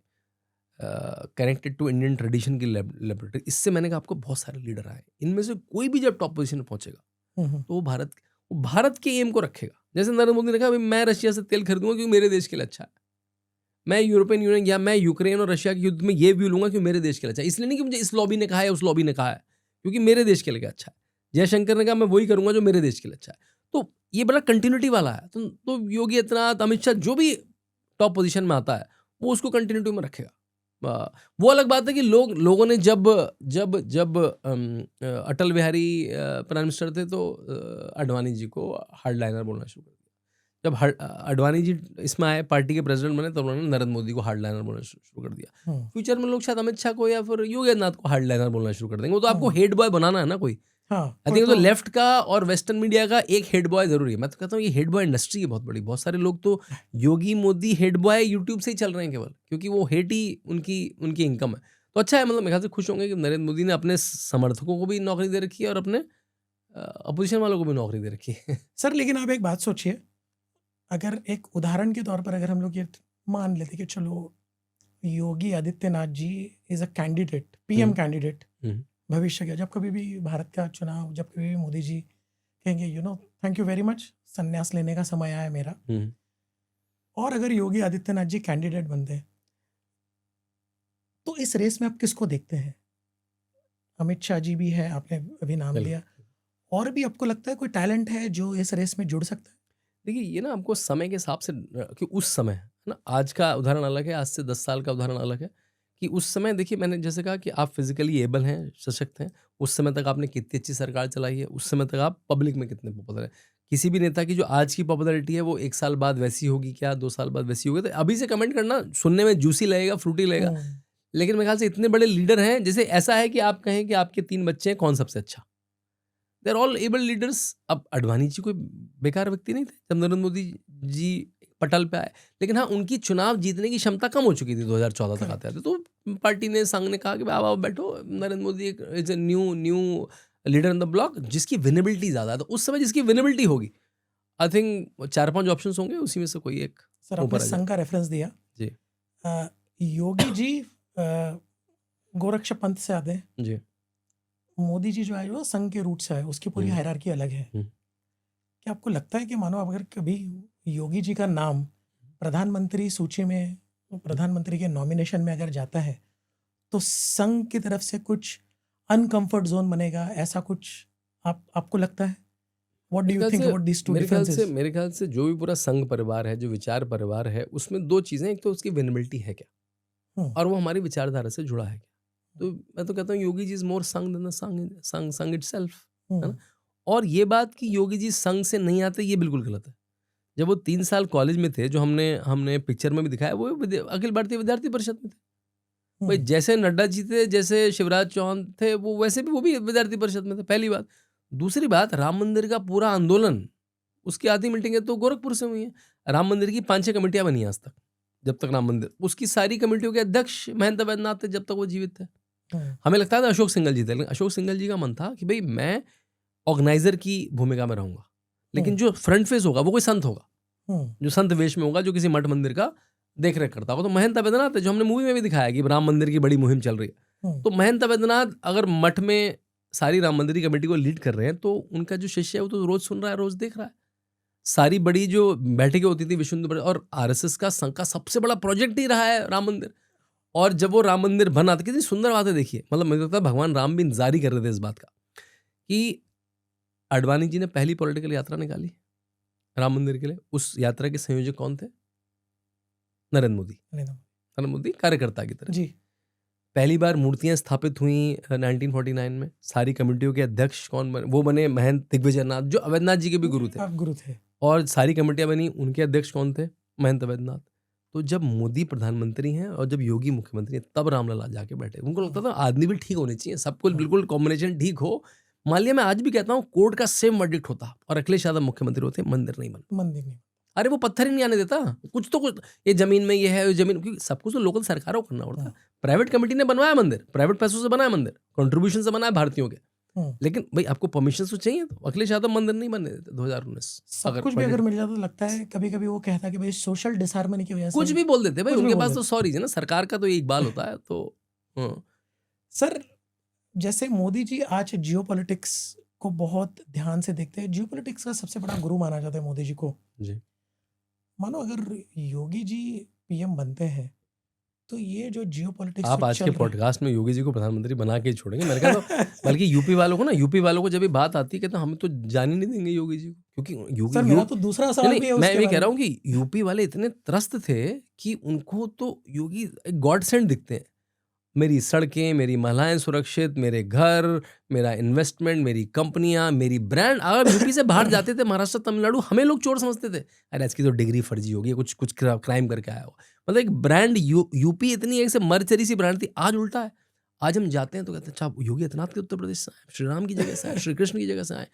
connected to Indian tradition की लैबोरेटरी, इससे मैंने कहा आपको बहुत सारे लीडर आए। इनमें से कोई भी जब टॉप पोजीशन में पहुंचेगा तो वो भारत के एम को रखेगा। जैसे नरेंद्र मोदी ने कहा, मैं रशिया से तेल खरीदूंगा क्योंकि मेरे देश के लिए अच्छा है। मैं यूरोपियन यूनियन या मैं यूक्रेन और रशिया के युद्ध में ये व्यू लूंगा क्योंकि मेरे देश के लिए अच्छा है। इसलिए नहीं कि मुझे इस लॉबी ने कहा है, उस लॉबी ने कहा है, क्योंकि मेरे देश के लिए अच्छा है। जयशंकर ने कहा मैं वही करूंगा जो मेरे देश के लिए अच्छा है। तो ये बड़ा कंटिन्यूटी वाला है। तो योगी आदित्यनाथ, अमित शाह, जो भी टॉप पोजीशन में आता है वो उसको कंटिन्यूटी में रखेगा। वो अलग बात है कि लोगों ने जब अटल बिहारी प्राइम मिनिस्टर थे तो अडवाणी जी को हार्डलाइनर बोलना शुरू कर दिया। जब अडवाणी जी इसमें आए, पार्टी के प्रेसिडेंट बने, तो उन्होंने नरेंद्र मोदी को हार्डलाइनर बोलना शुरू कर दिया। फ्यूचर में लोग शायद अमित शाह को या फिर योगी आदित्यनाथ को हार्डलाइनर बोलना शुरू कर देंगे। वो तो आपको हेड बॉय बनाना है ना कोई। आई थिंक तो लेफ्ट का और वेस्टर्न मीडिया का एक हेड बॉय जरूरी है। मैं तो कहता हूँ ये हेड बॉय इंडस्ट्री है बहुत बड़ी। बहुत सारे लोग तो योगी मोदी हेड बॉय यूट्यूब से ही चल रहे हैं केवल, क्योंकि वो हेड ही उनकी इनकम है। तो अच्छा है, मतलब मेरे ख्याल से खुश होंगे कि नरेंद्र मोदी ने अपने समर्थकों को भी नौकरी दे रखी है और अपने अपोजिशन वालों को भी नौकरी दे रखी है। सर लेकिन आप एक बात सोचिए, अगर एक उदाहरण के तौर पर अगर हम लोग ये मान लेते कि चलो Yogi Adityanath ji is a candidate, PM candidate भविष्य का, जब कभी भी भारत का चुनाव, जब कभी भी मोदी जी कहेंगे थैंक यू वेरी मच, संन्यास लेने का समय आया मेरा, और अगर योगी आदित्यनाथ जी कैंडिडेट बनते हैं तो इस रेस में आप किसको देखते हैं? अमित शाह जी भी है, आपने अभी नाम लिया, और भी आपको लगता है कोई टैलेंट है जो इस रेस में जुड़ सकता है? देखिए, ये ना आपको समय के हिसाब से, कि उस समय है ना, आज का उदाहरण अलग है, आज से 10 साल का उदाहरण अलग है, कि उस समय देखिए मैंने जैसे कहा कि आप फिजिकली एबल हैं, सशक्त हैं, उस समय तक आपने कितनी अच्छी सरकार चलाई है, उस समय तक आप पब्लिक में कितने पॉपुलर हैं। किसी भी नेता की जो आज की पॉपुलैरिटी है वो 1 साल बाद वैसी होगी क्या, 2 साल बाद वैसी होगी, तो अभी से कमेंट करना सुनने में जूसी लगेगा, फ्रूटी लगेगा, हम्म, लेकिन मेरे ख्याल से इतने बड़े लीडर हैं, जैसे ऐसा है कि आप कहें कि आपके 3 बच्चे हैं, कौन सबसे अच्छा? They are all able leaders. अब अडवाणी जी कोई बेकार व्यक्ति नहीं थे जब नरेंद्र मोदी जी पटल पे आए, लेकिन हाँ उनकी चुनाव जीतने की क्षमता कम हो चुकी थी 2014 तक आते आते, तो पार्टी ने संघ ने कहा कि भाई आप बैठो, नरेंद्र मोदी एक is a new leader in the block जिसकी विनेबिलिटी ज़्यादा है, तो उस समय जिसकी विनेबिलिटी होगी आई थिंक 4-5 ऑप्शंस होंगे, उसी में से कोई एक सर आपने ऊपर आ जाए। संघ का रेफरेंस दिया। जी योगी जी गोरक्ष पंथ से आते हैं, जी मोदी जी जो है वो संघ के रूट से है, उसकी पूरी हम्म। हायरार्की अलग है। हम्म। क्या आपको लगता है कि मानो अगर कभी योगी जी का नाम प्रधानमंत्री सूची में, प्रधानमंत्री के नॉमिनेशन में अगर जाता है, तो संघ की तरफ से कुछ अनकंफर्ट जोन बनेगा, ऐसा कुछ आपको लगता है? What do you think about these two differences? मेरे ख्याल से जो भी पूरा संघ परिवार है, जो विचार परिवार है, उसमें 2 चीज़ें, एक तो उसकी विनेबिलिटी है क्या, और वो हमारी विचारधारा से जुड़ा है क्या। तो मैं तो कहता हूँ योगी जी इज मोर संघ देन संघ इटसेल्फ, है ना। और ये बात कि योगी जी संघ से नहीं आते, ये बिल्कुल गलत है। जब वो 3 साल कॉलेज में थे, जो हमने पिक्चर में भी दिखाया, वो अखिल भारतीय विद्यार्थी परिषद में थे। भाई जैसे नड्डा जी थे, जैसे शिवराज चौहान थे, वो वैसे भी वो भी विद्यार्थी परिषद में थे, पहली बात। दूसरी बात, राम मंदिर का पूरा आंदोलन, उसकी आधी मीटिंगें तो गोरखपुर से हुई हैं। राम मंदिर की 5-6 कमेटियां बनी आज तक, जब तक राम मंदिर, उसकी सारी कमेटियों के अध्यक्ष महंत वैद्यनाथ थे जब तक वो जीवित थे। हमें लगता था अशोक सिंघल जी थे, लेकिन अशोक सिंघल जी का मन था कि भाई मैं ऑर्गेनाइजर की भूमिका में रहूंगा, लेकिन जो फ्रंट फेस होगा वो कोई संत होगा, जो संत वेश में होगा, जो किसी मठ मंदिर का देख रेख करता होगा। तो महंत वैद्यनाथ, जो हमने मूवी में भी दिखाया कि राम मंदिर की बड़ी मुहिम चल रही है, तो महंत वैद्यनाथ अगर मठ में सारी राम मंदिर की कमेटी को लीड कर रहे हैं, तो उनका जो शिष्य है वो तो रोज सुन रहा है, रोज देख रहा है। सारी बड़ी जो बैठकें होती थी विश्व हिंदू, और आरएसएस का संघ का सबसे बड़ा प्रोजेक्ट ही रहा है राम मंदिर। और जब वो राम मंदिर बना था, कितनी सुंदर बात है, देखिए, मतलब मुझे लगता है भगवान राम भी इंतजार ही कर रहे थे इस बात का कि अडवाणी जी ने पहली पॉलिटिकल यात्रा निकाली राम मंदिर के लिए। उस यात्रा के संयोजक कौन थे? नरेंद्र मोदी कार्यकर्ता की तरह। जी। पहली बार मूर्तियां स्थापित हुई 1949 में। सारी कमेटियों के अध्यक्ष कौन बने? वो बने महंत दिग्विजयनाथ, जो अवैधनाथ जी के भी गुरु थे। और सारी कमेटियां बनी, उनके अध्यक्ष कौन थे? महंत अवैधनाथ। तो जब मोदी प्रधानमंत्री हैं और जब योगी मुख्यमंत्री हैं, तब रामलला जाके बैठे। उनको लगता था आदमी भी ठीक होने चाहिए, सब कुछ बिल्कुल कॉम्बिनेशन ठीक हो। मान लिया, मैं आज भी कहता हूँ, कोर्ट का सेम वर्डिक्ट होता और अखिलेश यादव मुख्यमंत्री होते, मंदिर नहीं बनता। अरे वो पत्थर ही नहीं आने देता, कुछ तो कुछ, ये जमीन में ये है, ये जमीन, क्योंकि सब कुछ तो लोकल सरकारों को करना पड़ता है। प्राइवेट कमेटी ने बनवाया मंदिर, प्राइवेट पैसों से बनाया मंदिर, कंट्रीब्यूशन से बनाया भारतीयों के, लेकिन भाई आपको परमिशन तो चाहिए। तो अखिलेश यादव मंदिर नहीं बनने देते 2019। सब कुछ भी अगर मिल जाता तो लगता है कभी कभी वो कहता कि भाई सोशल डिसहार्मनी की वजह से कुछ भी बोल देते भाई, उनके पास तो सॉरी ना, सरकार का तो एक बाल होता है। तो सर, जैसे मोदी जी आज जियोपॉलिटिक्स को बहुत ध्यान से देखते हैं, जियोपॉलिटिक्स का सबसे बड़ा गुरु माना जाता है मोदी जी को जी। मानो अगर योगी जी पीएम बनते हैं, तो ये जो जियोपॉलिटिक्स आप आज के पॉडकास्ट में योगी जी को प्रधानमंत्री बना के ही छोड़ेंगे मेरे ख्याल तो। बल्कि यूपी वालों को जब भी बात आती है, कहते हैं हम तो जान ही नहीं देंगे योगी जी को, क्योंकि योगी सर मेरा तो दूसरा सवाल भी है। मैं ये कह रहा हूँ कि यूपी वाले इतने त्रस्त थे कि उनको तो योगी गॉड सेंड दिखते हैं। मेरी सड़कें, मेरी महिलाएं सुरक्षित, मेरे घर, मेरा इन्वेस्टमेंट, मेरी कंपनियां, मेरी ब्रांड। अगर यूपी से बाहर जाते थे, महाराष्ट्र, तमिलनाडु, हमें लोग चोर समझते थे, अरे इसकी तो डिग्री फर्जी होगी, कुछ क्राइम करके आया हो। मतलब एक ब्रांड यूपी इतनी एक से मरचरी सी ब्रांड थी, आज उल्टा है। आज हम जाते हैं तो कहते हैं अच्छा योगी आदित्यनाथ के उत्तर प्रदेश से आए, श्री राम की जगह से आए, श्री कृष्ण की जगह से आए।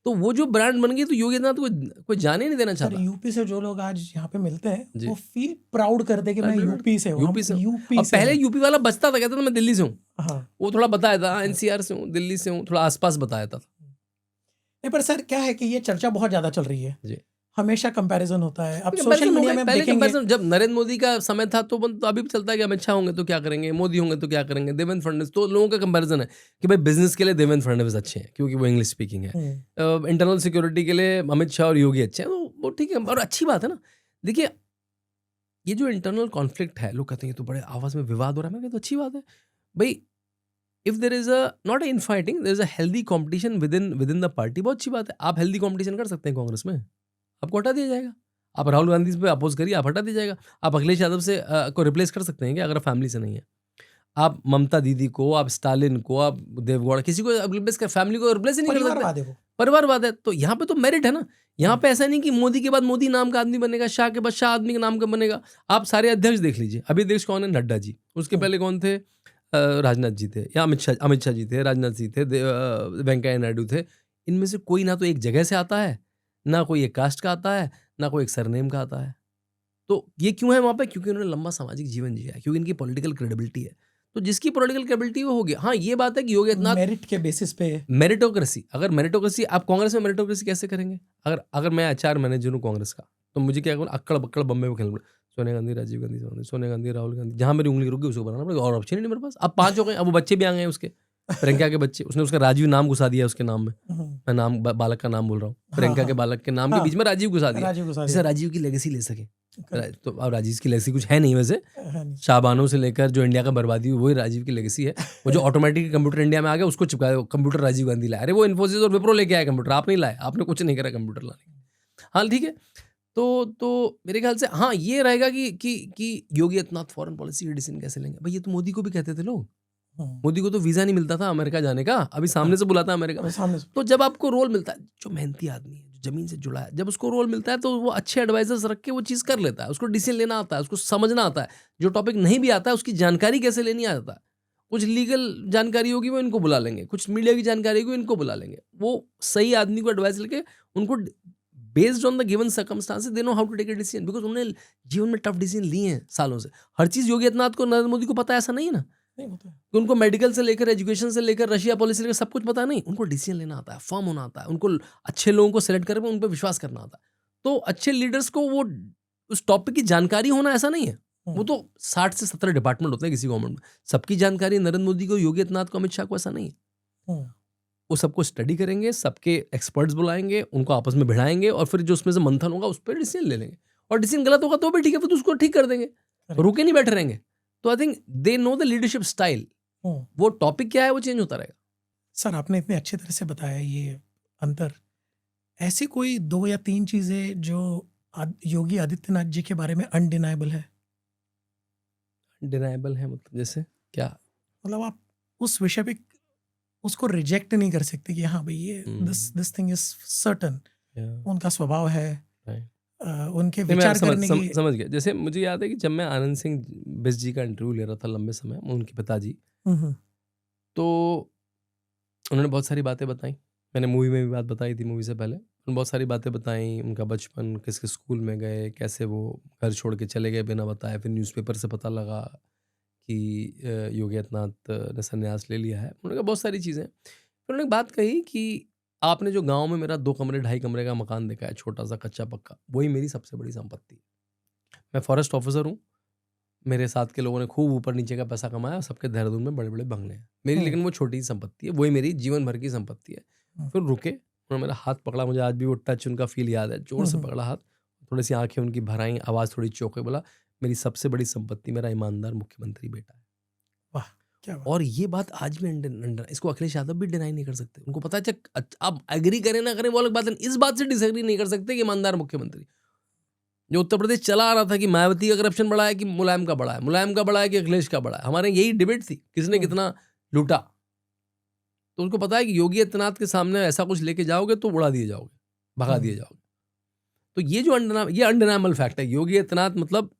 तो वो जो ब्रांड बन गई, तो योगी आदित्यनाथ कोई जाने नहीं देना चाहता। यूपी से जो लोग आज यहाँ पे मिलते हैं, वो फील प्राउड करते कि मैं यूपी से हूँ। और पहले यूपी वाला बचता था, कहता था मैं दिल्ली से हूँ। वो थोड़ा बताया था एनसीआर से हूँ, दिल्ली से हूँ, थोड़ा आसपास बताया था। नहीं, पर सर क्या है कि ये चर्चा बहुत ज्यादा चल रही है जी। हमेशा कंपैरिजन होता है। अब सोशल मीडिया में पहले कंपैरिजन जब नरेंद्र मोदी का समय था तो अभी भी चलता है कि अमित शाह होंगे तो क्या करेंगे, मोदी होंगे तो क्या करेंगे, देवेंद्र फडणवीस। तो लोगों का कंपैरिजन है कि भाई बिजनेस के लिए देवेंद्र फडणवीस अच्छे हैं क्योंकि वो इंग्लिश स्पीकिंग है, इंटरनल सिक्योरिटी के लिए अमित शाह और योगी अच्छे हैं, तो वो ठीक है और अच्छी बात है ना। देखिए ये जो इंटरनल कॉन्फ्लिक्ट है, लोग कहते हैं तो बड़े आवाज में विवाद हो रहा है, मैं तो अच्छी बात है भाई। If there is not in fighting, there is a healthy competition with in the party, बहुत अच्छी बात है। आप हेल्दी कॉम्पिटिशन कर सकते हैं कांग्रेस में, आपको हटा दिया जाएगा। आप राहुल गांधी पे अपोज करिए, आप हटा दिया जाएगा। आप अखिलेश यादव से को रिप्लेस कर सकते हैं क्या, अगर फैमिली से नहीं है। आप ममता दीदी को, आप स्टालिन को, आप देवगौड़ा, किसी को रिप्लेस कर, फैमिली को रिप्लेस ही नहीं कर सकते। परिवारवाद है वो। परिवारवाद है। तो यहाँ पे तो मेरिट है ना। यहाँ पे ऐसा नहीं कि मोदी के बाद मोदी नाम का आदमी बनेगा, शाह के बाद शाह आदमी के नाम का बनेगा। आप सारे अध्यक्ष देख लीजिए। अभी अध्यक्ष कौन है? नड्डा जी। उसके पहले कौन थे? राजनाथ जी थे, या अमित शाह जी थे, राजनाथ जी थे, वेंकैया नायडू थे। इनमें से कोई ना तो एक जगह से आता है, ना कोई एक कास्ट का आता है, ना कोई एक सरनेम का आता है। तो ये क्यों है वहाँ पे? क्योंकि उन्होंने लंबा सामाजिक जीवन जिया है, क्योंकि इनकी पॉलिटिकल क्रेडिबिलिटी है। तो जिसकी पॉलिटिकल क्रेडिबिलिटी वो हो गया। हाँ, ये बात है कि योगी आदित्यनाथ मेरिट के बेसिस पे। मेरिटोक्रेसी, अगर मेरिटोक्रेसी, आप कांग्रेस में मेरिटोक्रेसी कैसे करेंगे? अगर मैं एचआर मैनेजर हूँ कांग्रेस का, तो मुझे क्या करूँ? अक्कड़ बक्कड़ बम्बे में खेलना पड़ेगा। सोनिया गांधी, राजीव गांधी, सोनिया गांधी, राहुल गांधी, जहाँ मेरी उंगली रुक गई उसको बनाना पड़ेगा, और ऑप्शन ही नहीं मेरे पास। अब 5 हो गए, अब वो बच्चे भी आ गए हैं उसके, प्रियंका के बच्चे। उसने उसका राजीव नाम घुसा दिया उसके नाम में। मैं नाम बालक का नाम बोल रहा हूँ, प्रियंका के बालक के नाम के बीच में राजीव घुसा दिया, जिससे राजीव की लेगेसी ले सके। तो अब राजीव की लेगेसी कुछ है नहीं वैसे, शाहबानों से लेकर जो इंडिया का बर्बादी हुई, वही राजीव की लेगेसी है। वो जो ऑटोमेटिक कंप्यूटर इंडिया में आ गया, उसको चिपकाया। कंप्यूटर राजीव गांधी लाया। अरे वो इन्फोसिस और विप्रो लेके आया कंप्यूटर, आप नहीं लाए, आपने कुछ नहीं करा कंप्यूटर लाने। हाँ ठीक है। तो मेरे ख्याल से हाँ ये रहेगा कि योगी आदित्यनाथ फॉरेन पॉलिसी की डिसीजन कैसे लेंगे। भाई ये तो मोदी को भी कहते थे लोग। मोदी को तो वीजा नहीं मिलता था अमेरिका जाने का, अभी सामने से बुलाता है अमेरिका। सामने से। तो जब आपको रोल मिलता है, जो मेहनती आदमी है, जो जमीन से जुड़ा है, जब उसको रोल मिलता है तो वो अच्छे एडवाइजर्स रख के वो चीज़ कर लेता है। उसको डिसीजन लेना आता है, उसको समझना आता है। जो टॉपिक नहीं भी आता है उसकी जानकारी कैसे लेनी आता है। कुछ लीगल जानकारी होगी वो इनको बुला लेंगे, कुछ मीडिया की जानकारी होगी इनको बुला लेंगे। वो सही आदमी को एडवाइस लेके उनको based on the given circumstances they know how to take a decision, because उन्होंने जीवन में टफ डिसीजन लिए हैं सालों से। हर चीज़ योगी आदित्यनाथ को, नरेंद्र मोदी को पता है ऐसा नहीं है ना। नहीं होता है। कि उनको मेडिकल से लेकर, एजुकेशन से लेकर, रशिया पॉलिसी से लेकर सब कुछ पता नहीं। उनको डिसीजन लेना आता है, फर्म होना आता है, उनको अच्छे लोगों को सेलेक्ट करके उन पर विश्वास करना आता है। तो अच्छे लीडर्स को वो उस टॉपिक की जानकारी होना ऐसा नहीं है। वो तो 60 से 17 डिपार्टमेंट होते हैं किसी गवर्नमेंट में, सबकी जानकारी नरेंद्र मोदी को, योगी आदित्यनाथ को, अमित शाह को ऐसा नहीं है। वो सबको स्टडी करेंगे, सबके एक्सपर्ट्स बुलाएंगे, उनको आपस में भिड़ाएंगे और फिर जो उसमें से मंथन होगा उस पर डिसीजन ले लेंगे। और डिसीजन गलत होगा तो भी ठीक है, फिर उसको ठीक कर देंगे, रुके नहीं बैठे रहेंगे। तो I think they know the leadership style. वो टॉपिक क्या है वो चेंज होता रहेगा। सर आपने इतने अच्छे तरह से बताया ये अंतर। ऐसी कोई 2 या 3 चीजें जो योगी आदित्यनाथ जी के बारे में अनडिनाइबल है? डिनाइबल है मतलब जैसे क्या? मतलब आप उस विषय पे उसको रिजेक्ट नहीं कर सकते कि हाँ भाई ये दिस थिंग इज सर्टन। उनका स्वभाव है, उनके विचार करने की। समझ गया। जैसे मुझे याद है कि जब मैं आनंद सिंह बिस्ट जी का इंटरव्यू ले रहा था लंबे समय, उनके पिताजी, तो उन्होंने बहुत सारी बातें बताई। मैंने मूवी में भी बात बताई थी, मूवी से पहले उन्होंने बहुत सारी बातें बताई। उनका बचपन, किस किस स्कूल में गए, कैसे वो घर छोड़ के चले गए बिना बताए, फिर न्यूज़पेपर से पता लगा कि योगी आदित्यनाथ ने संन्यास ले लिया है। उन्होंने कहा बहुत सारी चीज़ें। फिर उन्होंने बात कही कि आपने जो गांव में मेरा 2 कमरे 2.5 कमरे का मकान देखा है, छोटा सा कच्चा पक्का, वही मेरी सबसे बड़ी संपत्ति। मैं फॉरेस्ट ऑफिसर हूँ, मेरे साथ के लोगों ने खूब ऊपर नीचे का पैसा कमाया, सबके देहरादून में बड़े बड़े बंगले हैं मेरी, लेकिन वो छोटी संपत्ति है, वही मेरी जीवन भर की संपत्ति है। फिर रुके, उन्होंने मेरा हाथ पकड़ा, मुझे आज भी वो टच, उनका फील याद है। जोर से पकड़ा हाथ, थोड़ी सी आंखें उनकी भर आई, आवाज़ थोड़ी चौंके, बोला मेरी सबसे बड़ी संपत्ति मेरा ईमानदार मुख्यमंत्री बेटा है। वाह क्या बात। और ये बात आज भी इसको अखिलेश यादव भी डिनाई नहीं कर सकते। उनको पता है, अब एग्री करें ना करें वो अलग बात है, इस बात से डिसएग्री नहीं कर सकते कि ईमानदार मुख्यमंत्री। जो उत्तर प्रदेश चला आ रहा था कि मायावती का करप्शन बड़ा है कि मुलायम का बड़ा है, मुलायम का बड़ा है कि अखिलेश का बड़ा है, हमारे यही डिबेट थी, किसने कितना लूटा। तो उनको पता है कि योगी आदित्यनाथ के सामने ऐसा कुछ लेके जाओगे तो उड़ा दिए जाओगे, भगा दिए जाओगे। तो ये जो अनडिनाइबल फैक्ट है, योगी आदित्यनाथ मतलब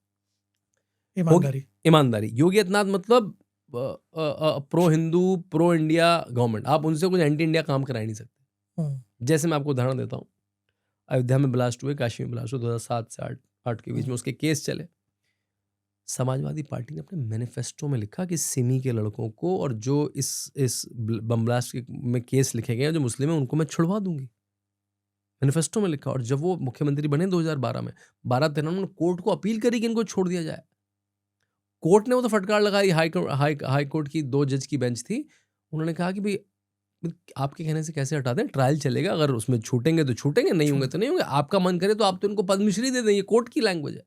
ईमानदारी। योगी आदित्यनाथ मतलब pro Hindu, pro India government. आप उनसे कुछ एंटी इंडिया काम करा नहीं सकते। जैसे मैं आपको उदाहरण देता हूँ, अयोध्या में ब्लास्ट हुए, काशी में ब्लास्ट हुए 2007 से 8 के बीच में, उसके केस चले। समाजवादी पार्टी ने अपने मैनिफेस्टो में लिखा कि सिमी के लड़कों को और जो इस बम ब्लास्ट में केस लिखे गए जो मुस्लिम हैं उनको मैं छुड़वा दूंगी, मैनिफेस्टो में लिखा। और जब वो मुख्यमंत्री बने 2012 में, 12-13 उन्होंने कोर्ट को अपील करी कि इनको छोड़ दिया जाए। कोर्ट ने वो तो फटकार लगाई, हाई कोर्ट की 2 जज की बेंच थी। उन्होंने कहा कि भाई आपके कहने से कैसे हटा दें, ट्रायल चलेगा, अगर उसमें छूटेंगे तो छूटेंगे, नहीं होंगे तो नहीं होंगे, आपका मन करे तो आप तो इनको पद्मश्री दे दें। ये कोर्ट की लैंग्वेज है।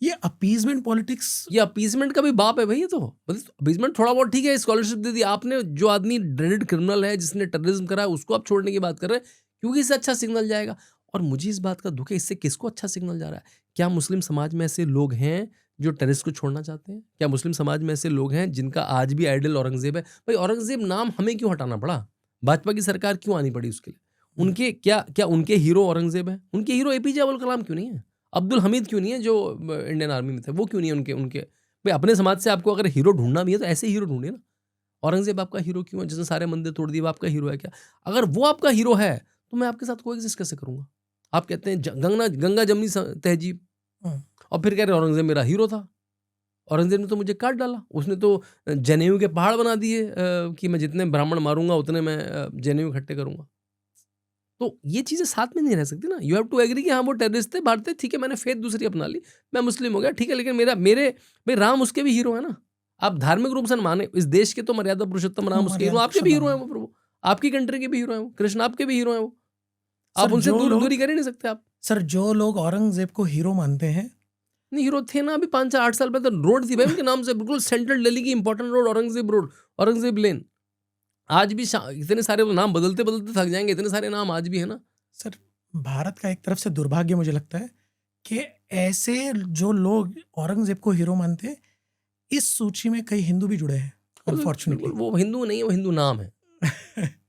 ये अपीजमेंट पॉलिटिक्स, ये अपीजमेंट का भी बाप है भाई। ये तो अपीजमेंट थोड़ा बहुत ठीक है, स्कॉलरशिप दे दी आपने, जो आदमी ड्रेडेड क्रिमिनल है, जिसने टेररिज्म करा है, उसको आप छोड़ने की बात कर रहे हैं क्योंकि इससे अच्छा सिग्नल जाएगा। और मुझे इस बात का दुख है, इससे किसको अच्छा सिग्नल जा रहा है? क्या मुस्लिम समाज में ऐसे लोग हैं जो टेररिस्ट को छोड़ना चाहते हैं? क्या मुस्लिम समाज में ऐसे लोग हैं जिनका आज भी आइडल औरंगजेब है? भाई औरंगजेब नाम हमें क्यों हटाना पड़ा? भाजपा की सरकार क्यों आनी पड़ी उसके लिए? उनके क्या उनके हीरो औरंगजेब है? उनके हीरो एपीजे अब्दुल कलाम क्यों नहीं है? अब्दुल हमीद क्यों नहीं है जो इंडियन आर्मी में थे? वो क्यों नहीं है उनके भाई अपने समाज से आपको अगर हीरो ढूंढना भी है तो ऐसे हीरो ढूंढिए ना। औरंगजेब आपका हीरो क्यों है? जिसने सारे मंदिर तोड़ दिए वो आपका हीरो है क्या? अगर वो आपका हीरो है तो मैं आपके साथ कोएग्जिस्ट कैसे करूंगा? आप कहते हैं गंगा जमनी तहजीब, हम्म, और फिर कह रहे औरंगजेब मेरा हीरो था। औरंगजेब ने तो मुझे काट डाला, उसने तो जनेऊ के पहाड़ बना दिए कि मैं जितने ब्राह्मण मारूंगा उतने मैं जनेऊ इकट्ठे करूंगा। तो ये चीजें साथ में नहीं रह सकती ना। यू हैव टू एग्री कि हाँ वो टेररिस्ट थे, भारत थे, ठीक है, मैंने फेथ दूसरी अपना ली, मैं मुस्लिम हो गया, ठीक है, लेकिन भाई राम उसके भी हीरो है ना। आप धार्मिक रूप से माने, इस देश के तो मर्यादा पुरुषोत्तम राम उसके हीरो, मर्यादा आपके भी हीरो हैं पुरुषोत्तम। वो प्रभु, आपकी कंट्री के भी हीरो हैं वो, कृष्ण आपके भी हीरो हैं वो। आप सर उनसे जो लोग दूरी कर ही नहीं सकते आप। सर जो लोग औरंगजेब को हीरो मानते हैं, नहीं हीरो थे ना, अभी 5 से 8 साल पहले तो रोड थी भाई उनके नाम से, बिल्कुल सेंट्रल दिल्ली की इंपॉर्टेंट रोड, औरंगजेब लेन। आज भी इतने सारे नाम बदलते बदलते थक जाएंगे, इतने सारे नाम आज भी है ना। सर भारत का एक तरफ से दुर्भाग्य मुझे लगता है कि ऐसे जो लोग औरंगजेब को हीरो मानते हैं, इस सूची में कई हिंदू भी जुड़े हैं अनफॉर्चुनेटली। बिल्कुल, वो हिंदू नहीं है, वो हिंदू नाम है।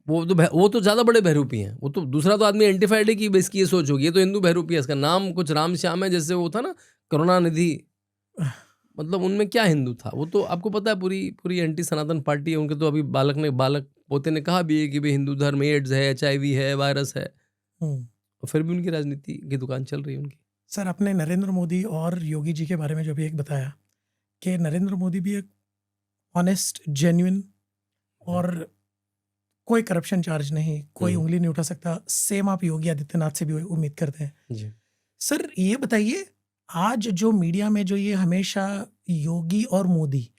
वो तो ज्यादा बड़े बहरूपी हैं। वो तो दूसरा तो आदमी एंटिफाइड है कि इसकी ये सोच होगी, ये तो हिंदू बहरूपी है, इसका नाम कुछ राम श्याम है, जैसे वो था ना करुणानिधि। मतलब उनमें क्या हिंदू था? वो तो आपको पता है पूरी एंटी सनातन पार्टी है उनके। तो अभी बालक पोते ने कहा भी है कि भाई हिंदू धर्म एड्स है, HIV है, वायरस है, और फिर भी उनकी राजनीति की दुकान चल रही है उनकी। सर आपने नरेंद्र मोदी और योगी जी के बारे में जो भी एक बताया कि नरेंद्र मोदी भी एक ऑनेस्ट, जेन्युइन और कोई करप्शन चार्ज नहीं, कोई उंगली नहीं उठा सकता, सेम आप योगी आदित्यनाथ से भी उम्मीद करते हैं। जी। सर ये बताइए, आज जो मीडिया में जो ये हमेशा योगी और मोदी,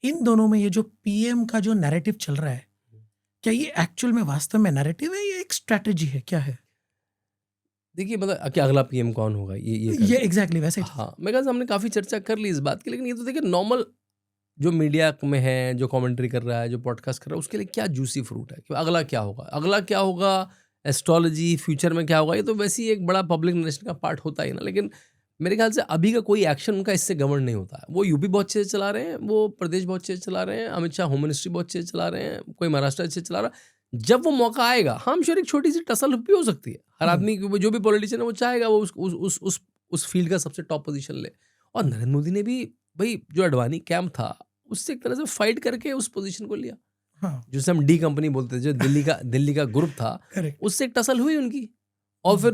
इन दोनों में ये जो PM का जो नैरेटिव चल रहा है, क्या ये एक्चुअल में वास्तव में नैरेटिव है या एक स्ट्रैटेजी है, क्या है? देखिए मतलब कि अगला PM कौन होगा, ये एग्जैक्टली वैसे ही। हाँ, मैं कहा हमने काफ़ी चर्चा कर ली इस बात की, लेकिन ये तो देखिए नॉर्मल जो मीडिया में है, जो कमेंट्री कर रहा है, जो पॉडकास्ट कर रहा है, उसके लिए क्या जूसी फ्रूट है कि अगला क्या होगा, एस्ट्रोलॉजी, फ्यूचर में क्या होगा, ये तो वैसे ही एक बड़ा पब्लिक नरेशन का पार्ट होता ही ना। लेकिन मेरे ख्याल से अभी का कोई एक्शन उनका इससे गवर्न नहीं होता है। वो यूपी बहुत अच्छे से चला रहे हैं, वो प्रदेश बहुत अच्छे से चला रहे हैं, अमित शाह होम मिनिस्ट्री बहुत अच्छे से चला रहे हैं, कोई महाराष्ट्र अच्छे से चला रहा है। जब वो मौका आएगा, हम श्योर एक छोटी सी टसल भी हो सकती है। हर आदमी जो भी पॉलिटिशियन है वो चाहेगा वो उस फील्ड का सबसे टॉप पोजीशन ले। और नरेंद्र मोदी ने भी भाई जो अडवाणी कैंप था उससे एक तरह से फाइट करके उस पोजीशन को लिया। हाँ, जिसे हम डी कंपनी बोलते थे, जो दिल्ली का ग्रुप था, करेक्ट। उससे एक टसल हुई उनकी। और फिर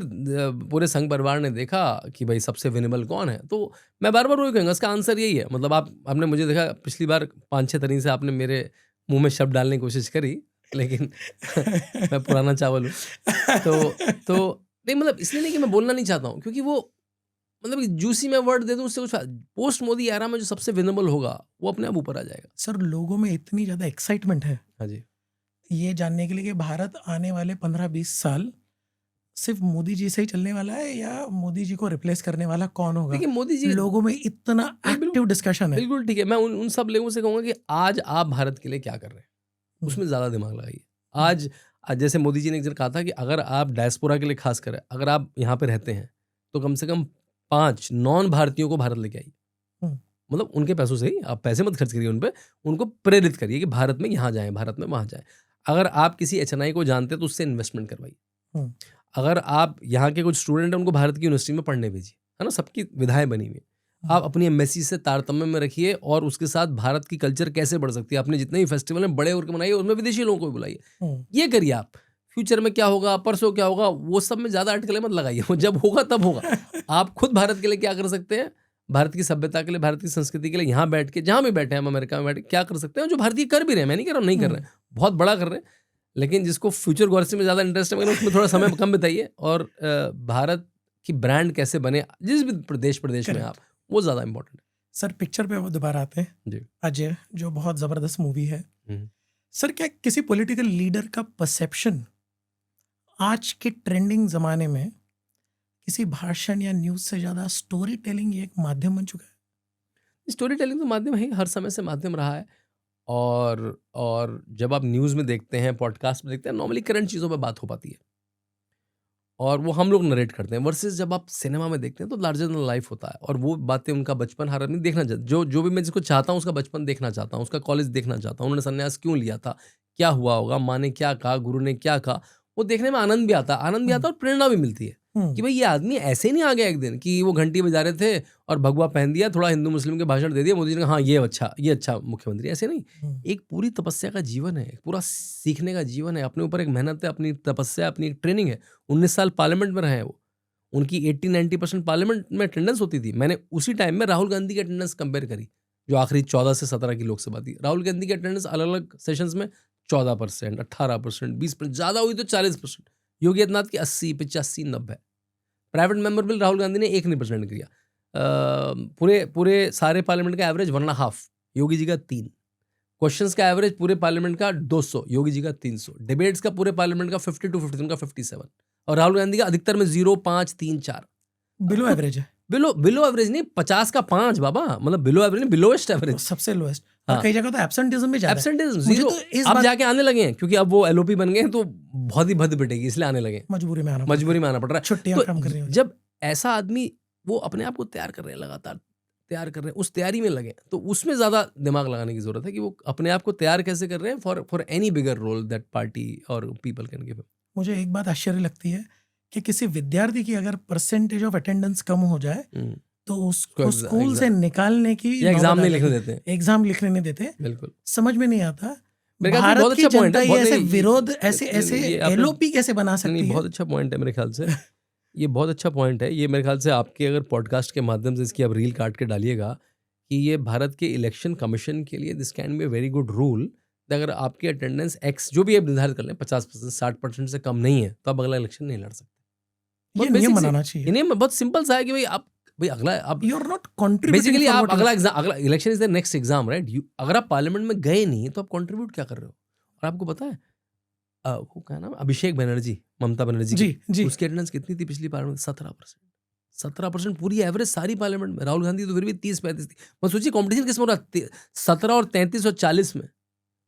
पूरे संघ परिवार ने देखा कि भाई सबसे विनेबल कौन है। तो मैं बार बार वही कहूँगा, इसका आंसर यही है। मतलब आपने मुझे देखा पिछली बार 5-6 तरीके से आपने मेरे मुंह में शब्द डालने की कोशिश करी, लेकिन मैं पुराना चावल हूँ। तो नहीं, मतलब इसलिए नहीं कि मैं बोलना नहीं चाहता हूँ, क्योंकि वो मतलब जूसी में वर्ड दे दूँ उससे कुछ पोस्ट मोदी एरा में जो सबसे विनेबल होगा वो अपने आप ऊपर आ जाएगा। सर लोगों में इतनी ज़्यादा एक्साइटमेंट है हाँ जी। ये जानने के लिए कि भारत आने वाले 15-20 साल सिर्फ मोदी जी से ही चलने वाला है या मोदी जी को रिप्लेस करने वाला कौन होगा? देखिए मोदी जी, लोगों में इतना एक्टिव डिस्कशन है। बिल्कुल ठीक है। मैं उन सब लोगों से कहूँगा कि आज आप भारत के लिए क्या कर रहे हैं उसमें ज़्यादा दिमाग लगाइए। आज जैसे मोदी जी ने एक दिन कहा था कि अगर आप डायस्पोरा के लिए खास कर अगर आप यहाँ पे रहते हैं तो कम से कम 5 नॉन भारतीयों को भारत लेके आइए। मतलब उनके पैसों से ही, आप पैसे मत खर्च करिए उन पे, उनको प्रेरित करिए कि भारत में यहाँ जाएं, भारत में वहाँ जाएं। अगर आप किसी HNI को जानते हैं तो उससे इन्वेस्टमेंट करवाइए। अगर आप यहाँ के कुछ स्टूडेंट हैं उनको भारत की यूनिवर्सिटी में पढ़ने भेजिए, है ना, सबकी विधाएं बनी हुई। आप अपनी एमएससी से तारतम्य में रखिए और उसके साथ भारत की कल्चर कैसे बढ़ सकती है, अपने जितने भी फेस्टिवल हैं बड़े होकर मनाइए, उसमें विदेशी लोगों को भी बुलाइए। ये करिए आप। फ्यूचर में क्या होगा, परसों क्या होगा, वो सब में ज़्यादा अटकलें मत लगाइए, वो जब होगा तब होगा। आप खुद भारत के लिए क्या कर सकते हैं, भारत की सभ्यता के लिए, भारत की संस्कृति के लिए यहाँ बैठ के, जहाँ भी बैठे हैं हम अमेरिका में बैठ के क्या कर सकते हैं, जो भारतीय कर भी रहे हैं। मैं नहीं कह रहा हूँ नहीं कर रहे हैं, बहुत बड़ा कर रहे हैं, लेकिन जिसको फ्यूचर गवर्सी में ज़्यादा इंटरेस्ट है उसमें थोड़ा समय कम बिताइए। और भारत की ब्रांड कैसे बने जिस भी प्रदेश में आप, वो ज़्यादा इंपॉर्टेंट है। सर पिक्चर पे वो दोबारा आते हैं जी। अजय, जो बहुत ज़बरदस्त मूवी है। हम्म। सर क्या किसी पॉलिटिकल लीडर का परसेप्शन आज के ट्रेंडिंग ज़माने में किसी भाषण या न्यूज़ से ज़्यादा स्टोरी टेलिंग एक माध्यम बन चुका है? स्टोरी टेलिंग तो माध्यम है, हर समय से माध्यम रहा है। और जब आप न्यूज़ में देखते हैं, पॉडकास्ट में देखते हैं, नॉर्मली करंट चीज़ों पे बात हो पाती है। और वो हम लोग नरेट करते हैं, वर्सेस जब आप सिनेमा में देखते हैं तो लार्जर देन लाइफ होता है, और वो बातें उनका बचपन हर आदमी देखना चाहता, जो भी मैं जिसको चाहता हूँ उसका बचपन देखना चाहता हूँ, उसका कॉलेज देखना चाहता हूँ, उन्होंने संन्यास क्यों लिया था, क्या हुआ होगा, माँ ने क्या कहा, गुरु ने क्या कहा, वो देखने में आनंद भी आता है और प्रेरणा भी मिलती है कि भाई ये आदमी ऐसे ही नहीं आ गया एक दिन कि वो घंटी बजा रहे थे और भगवा पहन दिया, थोड़ा हिंदू मुस्लिम के भाषण दे दिया, मोदी जी ने हाँ ये अच्छा मुख्यमंत्री, ऐसे नहीं। एक पूरी तपस्या का जीवन है, एक पूरा सीखने का जीवन है, अपने ऊपर एक मेहनत है, अपनी तपस्या, अपनी एक ट्रेनिंग है। 19 साल पार्लियामेंट में रहे हैं वो, उनकी 80-90% पार्लियामेंट में अटेंडेंस होती थी। मैंने उसी टाइम में राहुल गांधी की अटेंडेंस कंपेयर करी, जो आखिरी 14 से 17 की लोकसभा थी। राहुल गांधी की अटेंडेंस अलग अलग सेशंस में 14%, 18%, 20%, ज़्यादा हुई तो 40%। योगी आदित्यनाथ की 80, 85, 90। Private member bill Rahul Gandhi ने 1% किया। पूरे सारे पार्लियामेंट का एवरेज 1.5, योगी जी का 3। क्वेश्चंस का एवरेज पूरे पार्लियामेंट का 200, योगी जी का 300। डिबेट्स का पूरे पार्लियामेंट का 50 to 50, उनका 57, और राहुल गांधी का अधिकतर में 0, 5, 3, 4। बिलो एवरेज है, बिलो एवरेज नहीं, 50 का 5 बाबा, मतलब बिलो एवरेज नहीं, बिलोएस्ट एवरेज, सबसे लोएस्ट। हाँ। और कई जगह तो एब्सेंटिज्म भी ज्यादा है। एब्सेंटिज्म मुझे 0। तो इस अब बात जाके आने लगे हैं क्योंकि अब वो एलओपी बन गए हैं, तो बहुत ही भद्द पिटेगी, इसलिए आने लगे हैं। मजबूरी में आना पड़ रहा है। छुट्टियां कम करनी होती। जब ऐसा आदमी वो अपने आप को तैयार कर रहे हैं, लगातार तैयार कर रहे हैं, उस तैयारी में लगे, तो उसमें ज़्यादा दिमाग लगाने की ज़रूरत है कि वो अपने आप को तैयार कैसे कर रहे हैं for any bigger role that party or people can give. मुझे एक बात आश्चर्य लगती है कि किसी विद्यार्थी की अगर परसेंटेज ऑफ अटेंडेंस कम हो जाए तो उसको स्कूल से निकालने की एग्जाम नहीं लिखने देते, एग्जाम लिखने नहीं देते। बिल्कुल समझ में नहीं आता मेरे ख्याल से भारत बहुत की अच्छा पॉइंट जनता है, ये बहुत ऐसे नहीं, विरोध ऐसे ये आपने- एलओपी कैसे बना सकती नहीं, है। बहुत अच्छा पॉइंट है मेरे ख्याल से। ये बहुत अच्छा पॉइंट है। ये मेरे ख्याल से आपके अगर पॉडकास्ट के माध्यम से इसकी आप रील काट के डालिएगा कि ये भारत के इलेक्शन कमीशन के लिए this can be very good rule. अगर आपकी अटेंडेंस एक्स जो भी आप निर्धारित कर लें 50%, 60% से कम नहीं है तो आप अगला इलेक्शन नहीं लड़ सकते। ये नियम बनाना चाहिए। ये नियम बहुत सिंपल सा है कि भाई अगला आप you are not contributing, basically आप अगला election is the next exam, right. अगर आप पार्लियामेंट में गए नहीं तो आप कंट्रीब्यूट क्या कर रहे हो। और आपको पता है वो क्या नाम, अभिषेक बनर्जी, ममता बनर्जी जी, उसकी अटेंडेंस कितनी थी पिछली पार्लियामेंट में? 17% पूरी एवरेज सारी पार्लियामेंट में। राहुल गांधी तो फिर भी 30-35 थी। मैं सोचिए कॉम्पिटिशन किस में हो रहा, 17 और 33 और 40 में।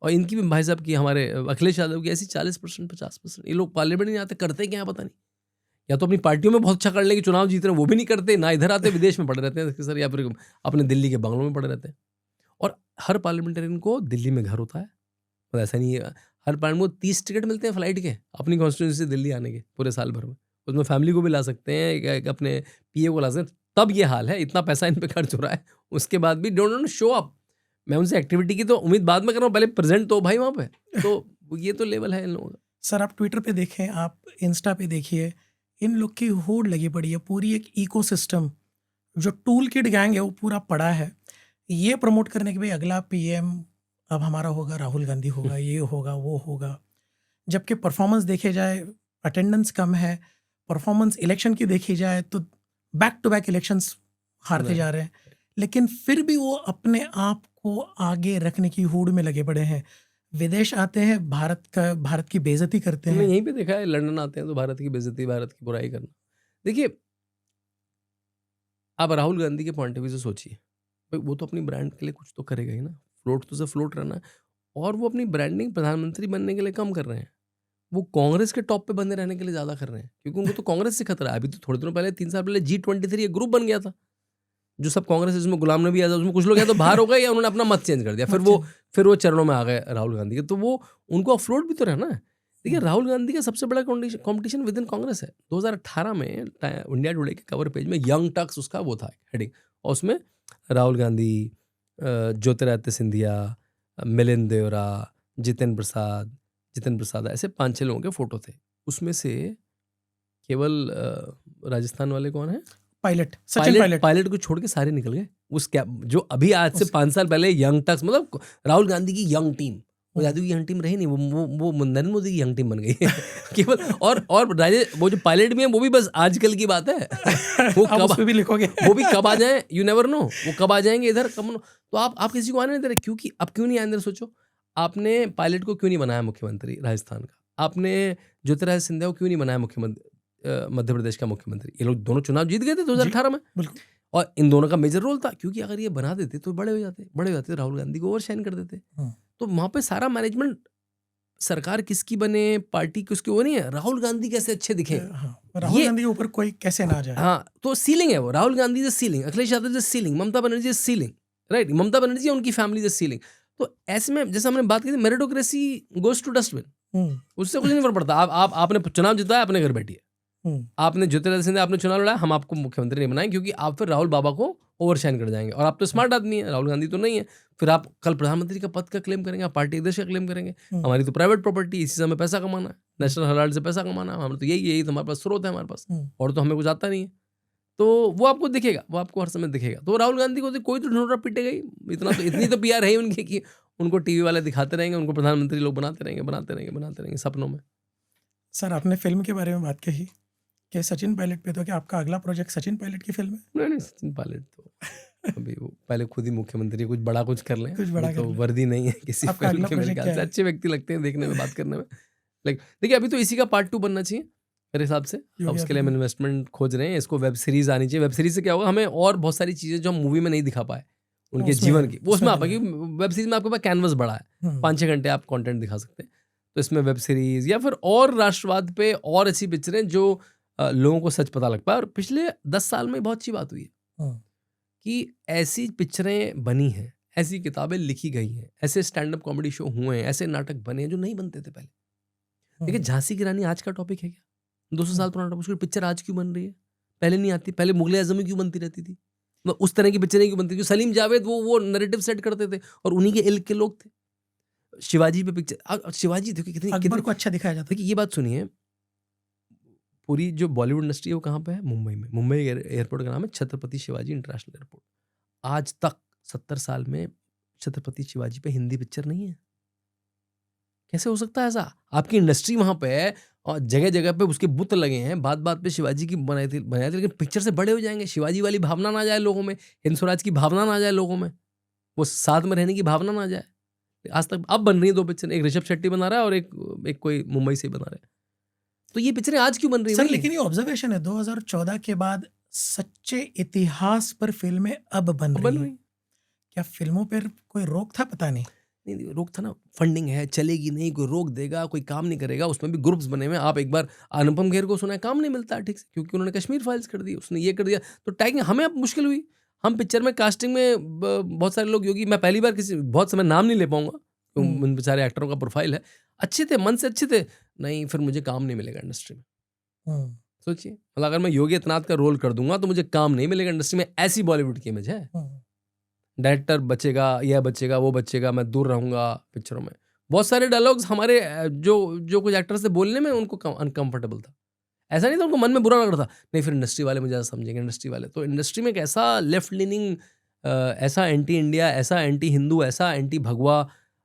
और इनकी भी भाई साहब की, हमारे अखिलेश यादव की ऐसी 40%, 50%। ये लोग पार्लियामेंट नहीं आते, करते क्या पता नहीं। या तो अपनी पार्टियों में बहुत अच्छा कर लेंगे, चुनाव जीत रहे हैं वो भी नहीं करते, ना इधर आते, विदेश में पड़े रहते हैं सर, या फिर अपने दिल्ली के बंगलों में पड़े रहते हैं। और हर पार्लियामेंटेरियन को दिल्ली में घर होता है, तो ऐसा नहीं है। हर पार्लियामेंट को 30 टिकट मिलते हैं फ्लाइट के अपनी कॉन्स्टिट्यूंसी से दिल्ली आने के पूरे साल भर में। उसमें फैमिली को भी ला सकते हैं, अपने पीए को ला सकते हैं। तब ये हाल है, इतना पैसा इन पे खर्च हो रहा है, उसके बाद भी डोंट शो अप। मैं उनसे एक्टिविटी की तो उम्मीद बाद में कर रहा हूँ, पहले प्रेजेंट तो भाई वहाँ पे। तो ये तो लेवल है इन लोगों का। सर आप ट्विटर पे देखें, आप इंस्टा पे देखिए, इन लोग की होड़ लगी पड़ी है। पूरी एक इकोसिस्टम जो टूल किट गैंग है वो पूरा पड़ा है ये प्रमोट करने के भाई अगला पीएम अब हमारा होगा, राहुल गांधी होगा, ये होगा, वो होगा। जबकि परफॉर्मेंस देखे जाए, अटेंडेंस कम है, परफॉर्मेंस इलेक्शन की देखी जाए तो बैक टू बैक इलेक्शंस हारते जा रहे हैं, लेकिन फिर भी वो अपने आप को आगे रखने की होड़ में लगे पड़े हैं। विदेश आते हैं, भारत की बेइज्जती करते हैं। यहीं पे देखा है, लंदन आते हैं तो भारत की बेइज्जती, भारत की बुराई करना। देखिए आप राहुल गांधी के पॉइंट ऑफ व्यू से सोचिए, भाई वो तो अपनी ब्रांड के लिए कुछ तो करेगा ही ना, फ्लोट तो से फ्लोट रहना है। और वो अपनी ब्रांडिंग प्रधानमंत्री बनने के लिए कम कर रहे हैं, वो कांग्रेस के टॉप पे बने रहने के लिए ज़्यादा कर रहे हैं, क्योंकि उनको तो कांग्रेस से खतरा है। अभी तो थोड़े दिनों पहले 3 साल पहले G23 एक ग्रुप बन गया था, जो सब कांग्रेस, इसमें गुलाम नबी आज़ाद, उसमें कुछ लोग या तो बाहर हो गए या उन्होंने अपना मत चेंज कर दिया, फिर वो चरणों में आ गए राहुल गांधी के। तो वो उनको फ्लोट भी तो रहना है। देखिए राहुल गांधी का सबसे बड़ा कंपटीशन विद इन कांग्रेस है। 2018 में इंडिया टुडे के कवर पेज में यंग टक्स उसका वो था हेडिंग, और उसमें राहुल गांधी, ज्योतिरादित्य सिंधिया, मिलिंद देवरा, जितेंद्र प्रसाद, ऐसे 5-6 लोगों के फोटो थे। उसमें से केवल राजस्थान वाले कौन है, पायलट को छोड़ के सारे निकल गए। उस क्या जो अभी आज से 5 साल पहले यंग टक्स, मतलब राहुल गांधी की यंग टीम, वो यादव की यंग टीम रही नहीं, वो नरेंद्र मोदी की यंग टीम बन गई है केवल। और वो जो पायलट भी है वो भी बस आजकल की बात है। वो कब भी लिखोगे, वो भी कब आ जाए, यू नेवर नो, वो कब आ जाएंगे इधर कब। तो आप किसी को आने नहीं दे रहे, क्योंकि अब क्यों नहीं आने? सोचो, आपने पायलट को क्यों नहीं बनाया मुख्यमंत्री राजस्थान का? आपने ज्योतिरादित्य सिंधिया को क्यों नहीं बनाया मुख्यमंत्री मध्य प्रदेश का मुख्यमंत्री? ये लोग दोनों चुनाव जीत गए थे 2018 में, और इन दोनों का मेजर रोल था, क्योंकि अगर ये बना देते तो बड़े हो जाते, राहुल गांधी को ओवरशाइन कर देते। तो वहाँ पे सारा मैनेजमेंट सरकार किसकी बने, पार्टी किसकी, वो नहीं है राहुल गांधी कैसे अच्छे दिखे। हाँ, राहुल गांधी के ऊपर कोई कैसे ना जाए। हाँ, तो सीलिंग है वो, Rahul Gandhi is ceiling, Akhilesh Yadav is ceiling, Mamata Banerjee is ceiling, right, Mamata Banerjee उनकी फैमिली इज सीलिंग। तो ऐसे में जैसे हमने बात की थी, मेरिटोक्रेसी गोज टू डस्टबिन, उससे कुछ नहीं फर्क पड़ता। आपने चुनाव जिताया, अपने घर बैठिए। आपने ज्योतिरादित्य सिंधिया आपने चुनाव लड़ा, हम आपको मुख्यमंत्री नहीं बनाए, क्योंकि आप फिर राहुल बाबा को ओवरशाइन कर जाएंगे। और आप तो स्मार्ट आदमी है, राहुल गांधी तो नहीं है। फिर आप कल प्रधानमंत्री का पद का क्लेम करेंगे, आप पार्टी अध्यक्ष का क्लेम करेंगे। हमारी तो प्राइवेट प्रॉपर्टी, इसी से हमें पैसा कमाना है, नेशनल हेराल्ड से पैसा कमाना है, हमें तो यही तो हमारे पास स्रोत है हमारे पास, और तो हमें कुछ आता नहीं है। तो वो आपको दिखेगा, वो आपको हर समय दिखेगा। तो राहुल गांधी को तो कोई तो ढूंढा पिटेगा ही, इतनी तो PR है उनकी कि उनको टीवी वाले दिखाते रहेंगे, उनको प्रधानमंत्री लोग बनाते रहेंगे सपनों में। सर, आपने फिल्म के बारे में बात कही कि सचिन पायलट पे, तो क्या आपका अगला प्रोजेक्ट सचिन पायलट की फिल्म है? नहीं, सचिन पायलट तो अभी वो पहले खुद ही मुख्यमंत्री, कुछ बड़ा कुछ कर लें, कुछ बड़ा तो वर्दी नहीं है किसी आपका फिल्म अगला के। मेरे प्रोजेक्ट ख्याल क्या से है? अच्छे व्यक्ति लगते हैं देखने में, बात करने में। देखिए अभी तो इसी का पार्ट 2 बनना चाहिए मेरे हिसाब से। अब उसके लिए हम इन्वेस्टमेंट खोज रहे हैं, इसको वेब सीरीज आनी चाहिए। वेब सीरीज से क्या होगा, हमें और बहुत सारी चीजें जो हम मूवी में नहीं दिखा पाए उनके जीवन की, वो उसमें आ पाएगी। वेब सीरीज में आपके पास कैनवस बड़ा है, 5-6 घंटे आप कंटेंट दिखा सकते हैं। तो इसमें वेब सीरीज या फिर और राष्ट्रवाद पे और ऐसी पिक्चरें जो लोगों को सच पता लग पाए। और पिछले 10 साल में बहुत अच्छी बात हुई है कि ऐसी पिक्चरें बनी हैं, ऐसी किताबें लिखी गई हैं, ऐसे स्टैंड अप कॉमेडी शो हुए हैं, ऐसे नाटक बने हैं जो नहीं बनते थे पहले। देखिए झांसी की रानी आज का टॉपिक है क्या? 200 साल पुराना टॉपिक, उसकी पिक्चर आज क्यों बन रही है? पहले नहीं आती, पहले मुगल आजम में क्यों बनती रहती थी? मतलब उस तरह की पिक्चरें क्यों बनती थी? सलीम जावेद वो नैरेटिव सेट करते थे, और उन्हीं के इल्क के लोग थे। शिवाजी पे पिक्चर, शिवाजी देखिए अकबर को अच्छा दिखाया जाता है। देखिए ये बात सुनिए, पूरी जो बॉलीवुड इंडस्ट्री है वो कहाँ पे है? मुंबई में। मुंबई एयरपोर्ट का नाम है छत्रपति शिवाजी इंटरनेशनल एयरपोर्ट। आज तक 70 साल में छत्रपति शिवाजी पे हिंदी पिक्चर नहीं है। कैसे हो सकता है ऐसा? आपकी इंडस्ट्री वहां पे है और जगह जगह पे उसके बुत लगे हैं, बात बात पे शिवाजी की बनाई थी, लेकिन पिक्चर से बड़े हो जाएंगे। शिवाजी वाली भावना ना जाए लोगों में, हिंद स्वराज की भावना ना जाए लोगों में, वो साथ में रहने की भावना ना जाए। आज तक अब बन रही है 2 पिक्चर, एक ऋषभ शेट्टी बना रहा है और एक कोई मुंबई से बना रहा है। तो ये पिक्चरें आज क्यों बन रही सर, लेकिन ये ऑब्जर्वेशन है 2014 के बाद सच्चे इतिहास पर फिल्में अब बन रही हैं। क्या फिल्मों पर कोई रोक था? पता नहीं रोक था ना, फंडिंग है, चलेगी नहीं, कोई रोक देगा, कोई काम नहीं करेगा। उसमें भी ग्रुप्स बने हुए हैं। आप एक बार अनुपम खेर को सुना है, काम नहीं मिलता ठीक से, क्योंकि उन्होंने कश्मीर फाइल्स कर दी, उसने ये कर दिया, तो टैगिंग हमें अब मुश्किल हुई। हम पिक्चर में कास्टिंग में बहुत सारे लोग, योगी मैं पहली बार किसी, बहुत समय नाम नहीं ले पाऊंगा, उन बेचारे एक्टरों का प्रोफाइल है, अच्छे थे, मन से अच्छे थे, नहीं फिर मुझे काम नहीं मिलेगा इंडस्ट्री में। सोचिए, मतलब अगर मैं योगी आदित्यनाथ का रोल कर दूंगा तो मुझे काम नहीं मिलेगा इंडस्ट्री में। ऐसी बॉलीवुड की इमेज है। डायरेक्टर बचेगा, यह बचेगा, वो बचेगा, मैं दूर रहूंगा पिक्चरों में। बहुत सारे डायलॉग्स हमारे जो कुछ एक्टर्स से बोलने में उनको अनकंफर्टेबल था। ऐसा नहीं था उनको मन में बुरा लग रहा था, नहीं फिर इंडस्ट्री वाले मुझे ज़्यादा समझेंगे। इंडस्ट्री वाले तो इंडस्ट्री में एक ऐसा लेफ्ट लीनिंग, ऐसा एंटी इंडिया, ऐसा एंटी हिंदू, ऐसा एंटी भगवा,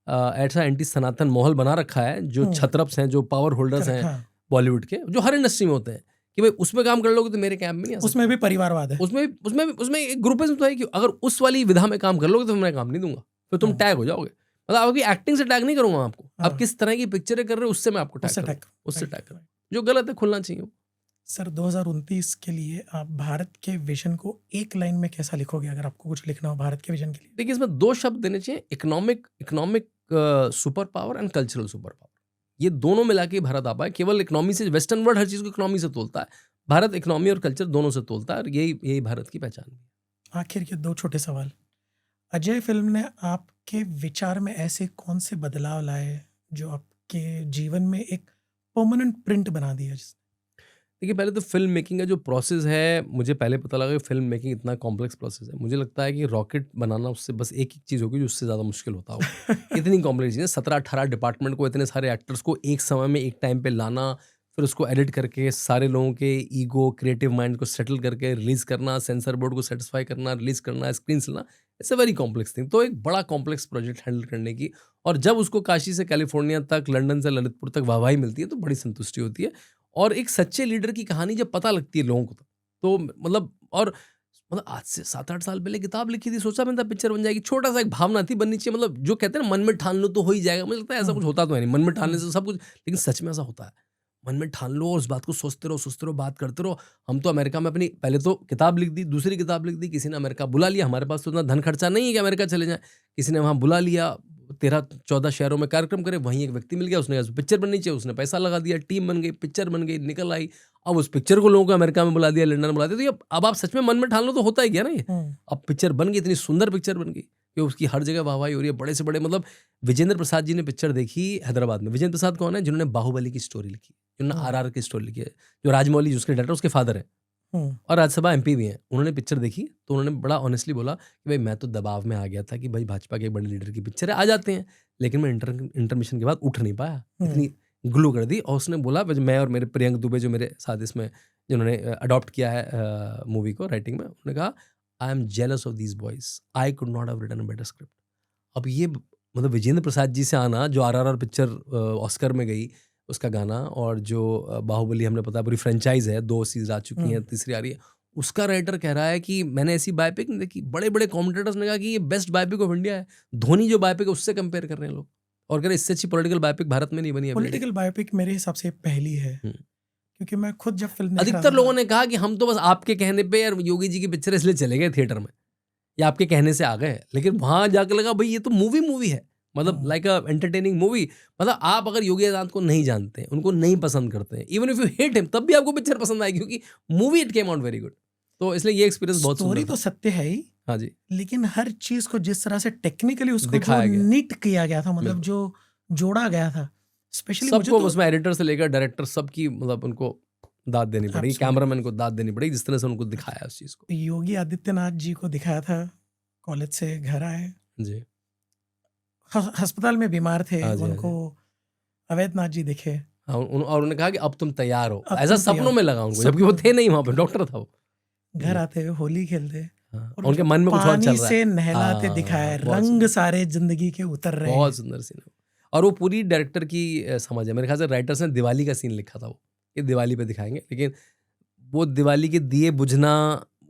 ऐसा एंटी सनातन माहौल बना रखा है, जो छत्रप्स हैं, जो पावर होल्डर्स हैं बॉलीवुड के, जो हर इंडस्ट्री में होते हैं, कि भाई उसमें काम कर लोगे तो मेरे कैंप में नहीं आ सकते। उसमें भी परिवारवाद है, उसमें एक ग्रुपिज्म तो है कि अगर उस वाली विधा में काम कर लोगे तो मैं काम नहीं दूंगा, फिर तुम टैग हो जाओगे। मतलब आपकी एक्टिंग से टैग नहीं करूंगा आपको, आप किस तरह की पिक्चरें कर रहे हो उससे मैं आपको टैग करूंगा, जो गलत है खुलना चाहिए। सर 2029 के लिए आप भारत के विजन को एक लाइन में कैसा लिखोगे, अगर आपको कुछ लिखना हो भारत के विजन के लिए? देखिए इसमें 2 शब्द देने चाहिए, economic super power and cultural super power. ये दोनों मिला के भारत आ पाए। केवल इकोनॉमी से, वेस्टर्न वर्ल्ड हर चीज को इकोनॉमी से तोलता है, भारत इकोनॉमी और कल्चर दोनों से तोलता है, और यही भारत की पहचान है। आखिर के 2 छोटे सवाल। अजय फिल्म ने आपके विचार में ऐसे कौन से बदलाव लाए जो आपके जीवन में एक परमानेंट प्रिंट बना दिया? देखिए पहले तो फिल्म मेकिंग का जो प्रोसेस है, मुझे पहले पता लगा कि फिल्म मेकिंग इतना कॉम्प्लेक्स प्रोसेस है। मुझे लगता है कि रॉकेट बनाना उससे बस एक ही चीज़ होगी जो उससे ज़्यादा मुश्किल होता हो। इतनी कॉम्प्लेक्स चीज़ है, 17-18 डिपार्टमेंट को, इतने सारे एक्टर्स को एक समय में एक टाइम पे लाना, फिर उसको एडिट करके सारे लोगों के ईगो, क्रिएटिव माइंड को सेटल करके रिलीज़ करना, सेंसर बोर्ड को सेटिस्फाई करना, रिलीज़ करना, स्क्रीन लेना, it's a very complex thing. तो एक बड़ा कॉम्प्लेक्स प्रोजेक्ट हैंडल करने की, और जब उसको काशी से कैलिफोर्निया तक, लंदन से ललितपुर तक वाहवाही मिलती है तो बड़ी संतुष्टि होती है। और एक सच्चे लीडर की कहानी जब पता लगती है लोगों को, तो मतलब आज से 7-8 साल पहले किताब लिखी थी, सोचा मैंने पिक्चर बन जाएगी, छोटा सा एक भावना थी बननी चाहिए। मतलब जो कहते हैं ना मन में ठान लो तो हो ही जाएगा, मुझे लगता है ऐसा कुछ होता तो है नहीं, मन में ठानने से सब कुछ, लेकिन सच में ऐसा होता है। मन में ठान लो और उस बात को सोचते रहो, बात करते रहो। हम तो अमेरिका में अपनी पहले तो किताब लिख दी, दूसरी किताब लिख दी, किसी ने अमेरिका बुला लिया, हमारे पास तो उतना धन खर्चा नहीं है कि अमेरिका चले जाएं, किसी ने वहाँ बुला लिया, 13-14 शहरों में कार्यक्रम करे, वहीं एक व्यक्ति मिल गया, उसने कहा पिक्चर बननी चाहिए, उसने पैसा लगा दिया, टीम बन गई, पिक्चर बन गई, निकल आई। अब उस पिक्चर को लोगों को अमेरिका में बुला दिया, लंदन में बुला दिया, तो ये अब आप सच में मन में ठान लो तो होता ही गया ना ये। अब पिक्चर बन गई, इतनी सुंदर पिक्चर बन गई कि उसकी हर जगह वाहवाही हो रही है, बड़े से बड़े, मतलब विजेंद्र प्रसाद जी ने पिक्चर देखी हैदराबाद में। विजेंद्र प्रसाद कौन है? जिन्होंने बाहुबली की स्टोरी लिखी, जिन्होंने आरआर की स्टोरी लिखी है, जो राजमौली जिसके डायरेक्टर उसके फादर है और राज्यसभा एमपी भी हैं। उन्होंने पिक्चर देखी तो उन्होंने बड़ा ऑनेस्टली बोला कि भाई मैं तो दबाव में आ गया था कि भाई भाजपा के बड़े लीडर की पिक्चर है, आ जाते हैं, लेकिन मैं इंटरमिशन के बाद उठ नहीं पाया, इतनी ग्लो कर दी। और उसने बोला, मैं और मेरे प्रियंक दुबे जो मेरे साथ इसमें जिन्होंने अडॉप्ट किया है मूवी को राइटिंग में, उन्होंने कहा I am jealous of these boys, I could not have written a better script. अब ये मतलब विजेंद्र प्रसाद जी से आना, जो आरआरआर पिक्चर ऑस्कर में गई, उसका गाना, और जो बाहुबली हमने पता पूरी फ्रेंचाइज है, 2 सीरीज आ चुकी हैं, तीसरी आ रही है, उसका राइटर कह रहा है कि मैंने ऐसी बायोपिक नहीं देखी। बड़े बड़े कमेंटेटर्स ने कहा कि ये बेस्ट बायोपिक ऑफ इंडिया है। धोनी जो बायोपिक है उससे कंपेयर कर रहे हैं लोग, और कह रहे इससे अच्छी पॉलिटिकल बायोपिक भारत में नहीं बनी है। पॉलिटिकल बायोपिक मेरे हिसाब से पहली है, क्योंकि मैं खुद जब फिल्म अधिकतर लोगों ने कहा कि हम तो बस आपके कहने पे यार योगी जी की पिक्चर इसलिए चले गए थिएटर में, या आपके कहने से आ गए, लेकिन वहां जाकर लगा भाई ये तो मूवी है, मतलब लाइक अ एंटरटेनिंग मूवी। मतलब आप अगर योगी आदित्यनाथ को नहीं जानते, उनको नहीं पसंद करते, even if you hate him, तब भी आपको पिक्चर पसंद आएगी, क्योंकि movie it came out very good. तो इसलिए ये एक्सपीरियंस बहुत स्टोरी सुंदर तो सत्य है ही, हाँ जी, लेकिन हर चीज को जिस तरह से टेक्निकली उसको दिखाया जो गया। नीट किया गया था, मतलब जो जोड़ा गया था, स्पेशली मुझे सबको तो उसमें एडिटर से लेकर डायरेक्टर सबकी मतलब उनको दाद देनी पड़ी, Absolutely. कैमरामैन को दाद देनी पड़ी, जिस तरह से उनको दिखाया उस चीज को। योगी आदित्यनाथ जी को दिखाया था, कॉलेज से घर आए, जी अस्पताल में बीमार थे, हाँ जी, हाँ उनको अवैधनाथ जी दिखे, हाँ, और उन्होंने कहा कि अब तुम तैयार हो, अब ऐसा तुम तैयार सपनों में लगा उनको, जबकि वो थे नहीं वहां पे, डॉक्टर था वो। घर आते होली खेलते, हाँ, और उनके मन में कुछ और पानी चल रहा से है। नहलाते हाँ, दिखाया, बहुत रंग सुंदर। सारे जिंदगी के उतर रहे बहुत हैं। सुंदर सीन है, और वो पूरी डायरेक्टर की समझ है। मेरे ख्याल से राइटर्स ने दिवाली का सीन लिखा था, वो ये दिवाली पे दिखाएंगे, लेकिन वो दिवाली के दिए बुझना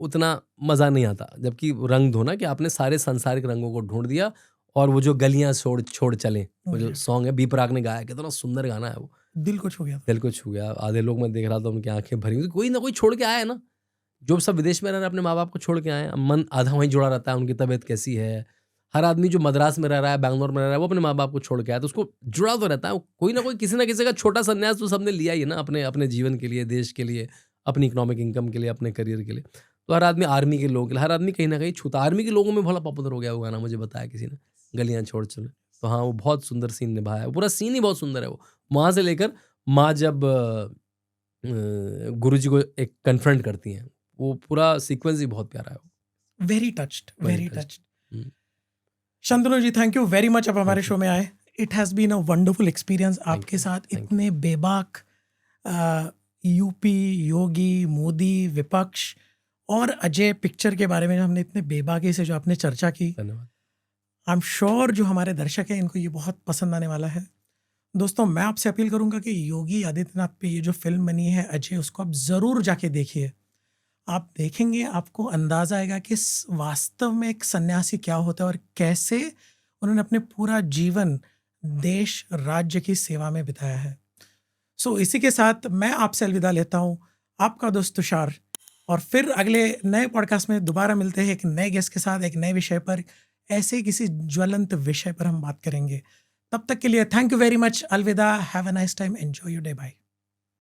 उतना मज़ा नहीं आता, जबकि रंग धोना कि आपने सारे सांसारिक रंगों को ढूंढ दिया, और वो जो गलियां छोड़ चले, वो जो सॉन्ग है, बी प्राक ने गाया, कितना सुंदर गाना है वो, दिल को छू गया था। दिल को छू गया। आधे लोग मैं देख रहा था उनकी आंखें भरी हुई, कोई ना कोई छोड़ के आया है ना, जो सब विदेश में रह रहे हैं अपने माँ बाप को छोड़ के आए हैं, मन आधा वहीं जुड़ा रहता है, उनकी तबीयत कैसी है। हर आदमी जो मद्रास में रह रहा है, बैंगलोर में रह रहा है, वो अपने माँ बाप को छोड़ के आया, तो उसको जुड़ा तो रहता है, कोई ना कोई किसी ना किसी का छोटा संन्यास तो सबने लिया ही है ना, अपने जीवन के लिए, देश के लिए, अपनी इकोनॉमिक इनकम के लिए, अपने करियर के लिए। तो हर आदमी आर्मी के लोगों के लिए, हर आदमी कहीं ना कहीं छूता। आर्मी के लोगों में बहुत पॉपुलर हो गया वो गाना, मुझे बताया किसी ने, गलियां छोड़ चले। तो हाँ, वो बहुत सुंदर सीन निभाया है, पूरा सीन ही बहुत सुंदर है वो। वहाँ से लेकर माँ जब गुरु जी को एक कन्फ्रंट करती हैं, वो पूरा सीक्वेंस ही बहुत प्यारा है। Very touched, very touched. Touched. Shantanu ji, thank you very much, आप हमारे शो में आए। It has been a wonderful experience आपके साथ, इतने बेबाक यूपी, योगी, मोदी, विपक्ष और अजय पिक्चर के बारे में हमने इतने बेबाकी से जो आपने चर्चा की, धन्यवाद। आई एम श्योर जो हमारे दर्शक हैं इनको ये बहुत पसंद आने वाला है। दोस्तों, मैं आपसे अपील करूंगा कि योगी आदित्यनाथ पे ये जो फिल्म बनी है अजय, उसको आप ज़रूर जाके देखिए। आप देखेंगे, आपको अंदाज़ा आएगा कि वास्तव में एक सन्यासी क्या होता है और कैसे उन्होंने अपने पूरा जीवन देश राज्य की सेवा में बिताया है। सो इसी के साथ मैं आपसे अलविदा लेता हूँ, आपका दोस्त तुषार, और फिर अगले नए पॉडकास्ट में दोबारा मिलते हैं एक नए गेस्ट के साथ, एक नए विषय पर, ऐसे किसी ज्वलंत विषय पर हम बात करेंगे। तब तक के लिए थैंक यू वेरी मच, अलविदा, have a nice time, enjoy your day, bye.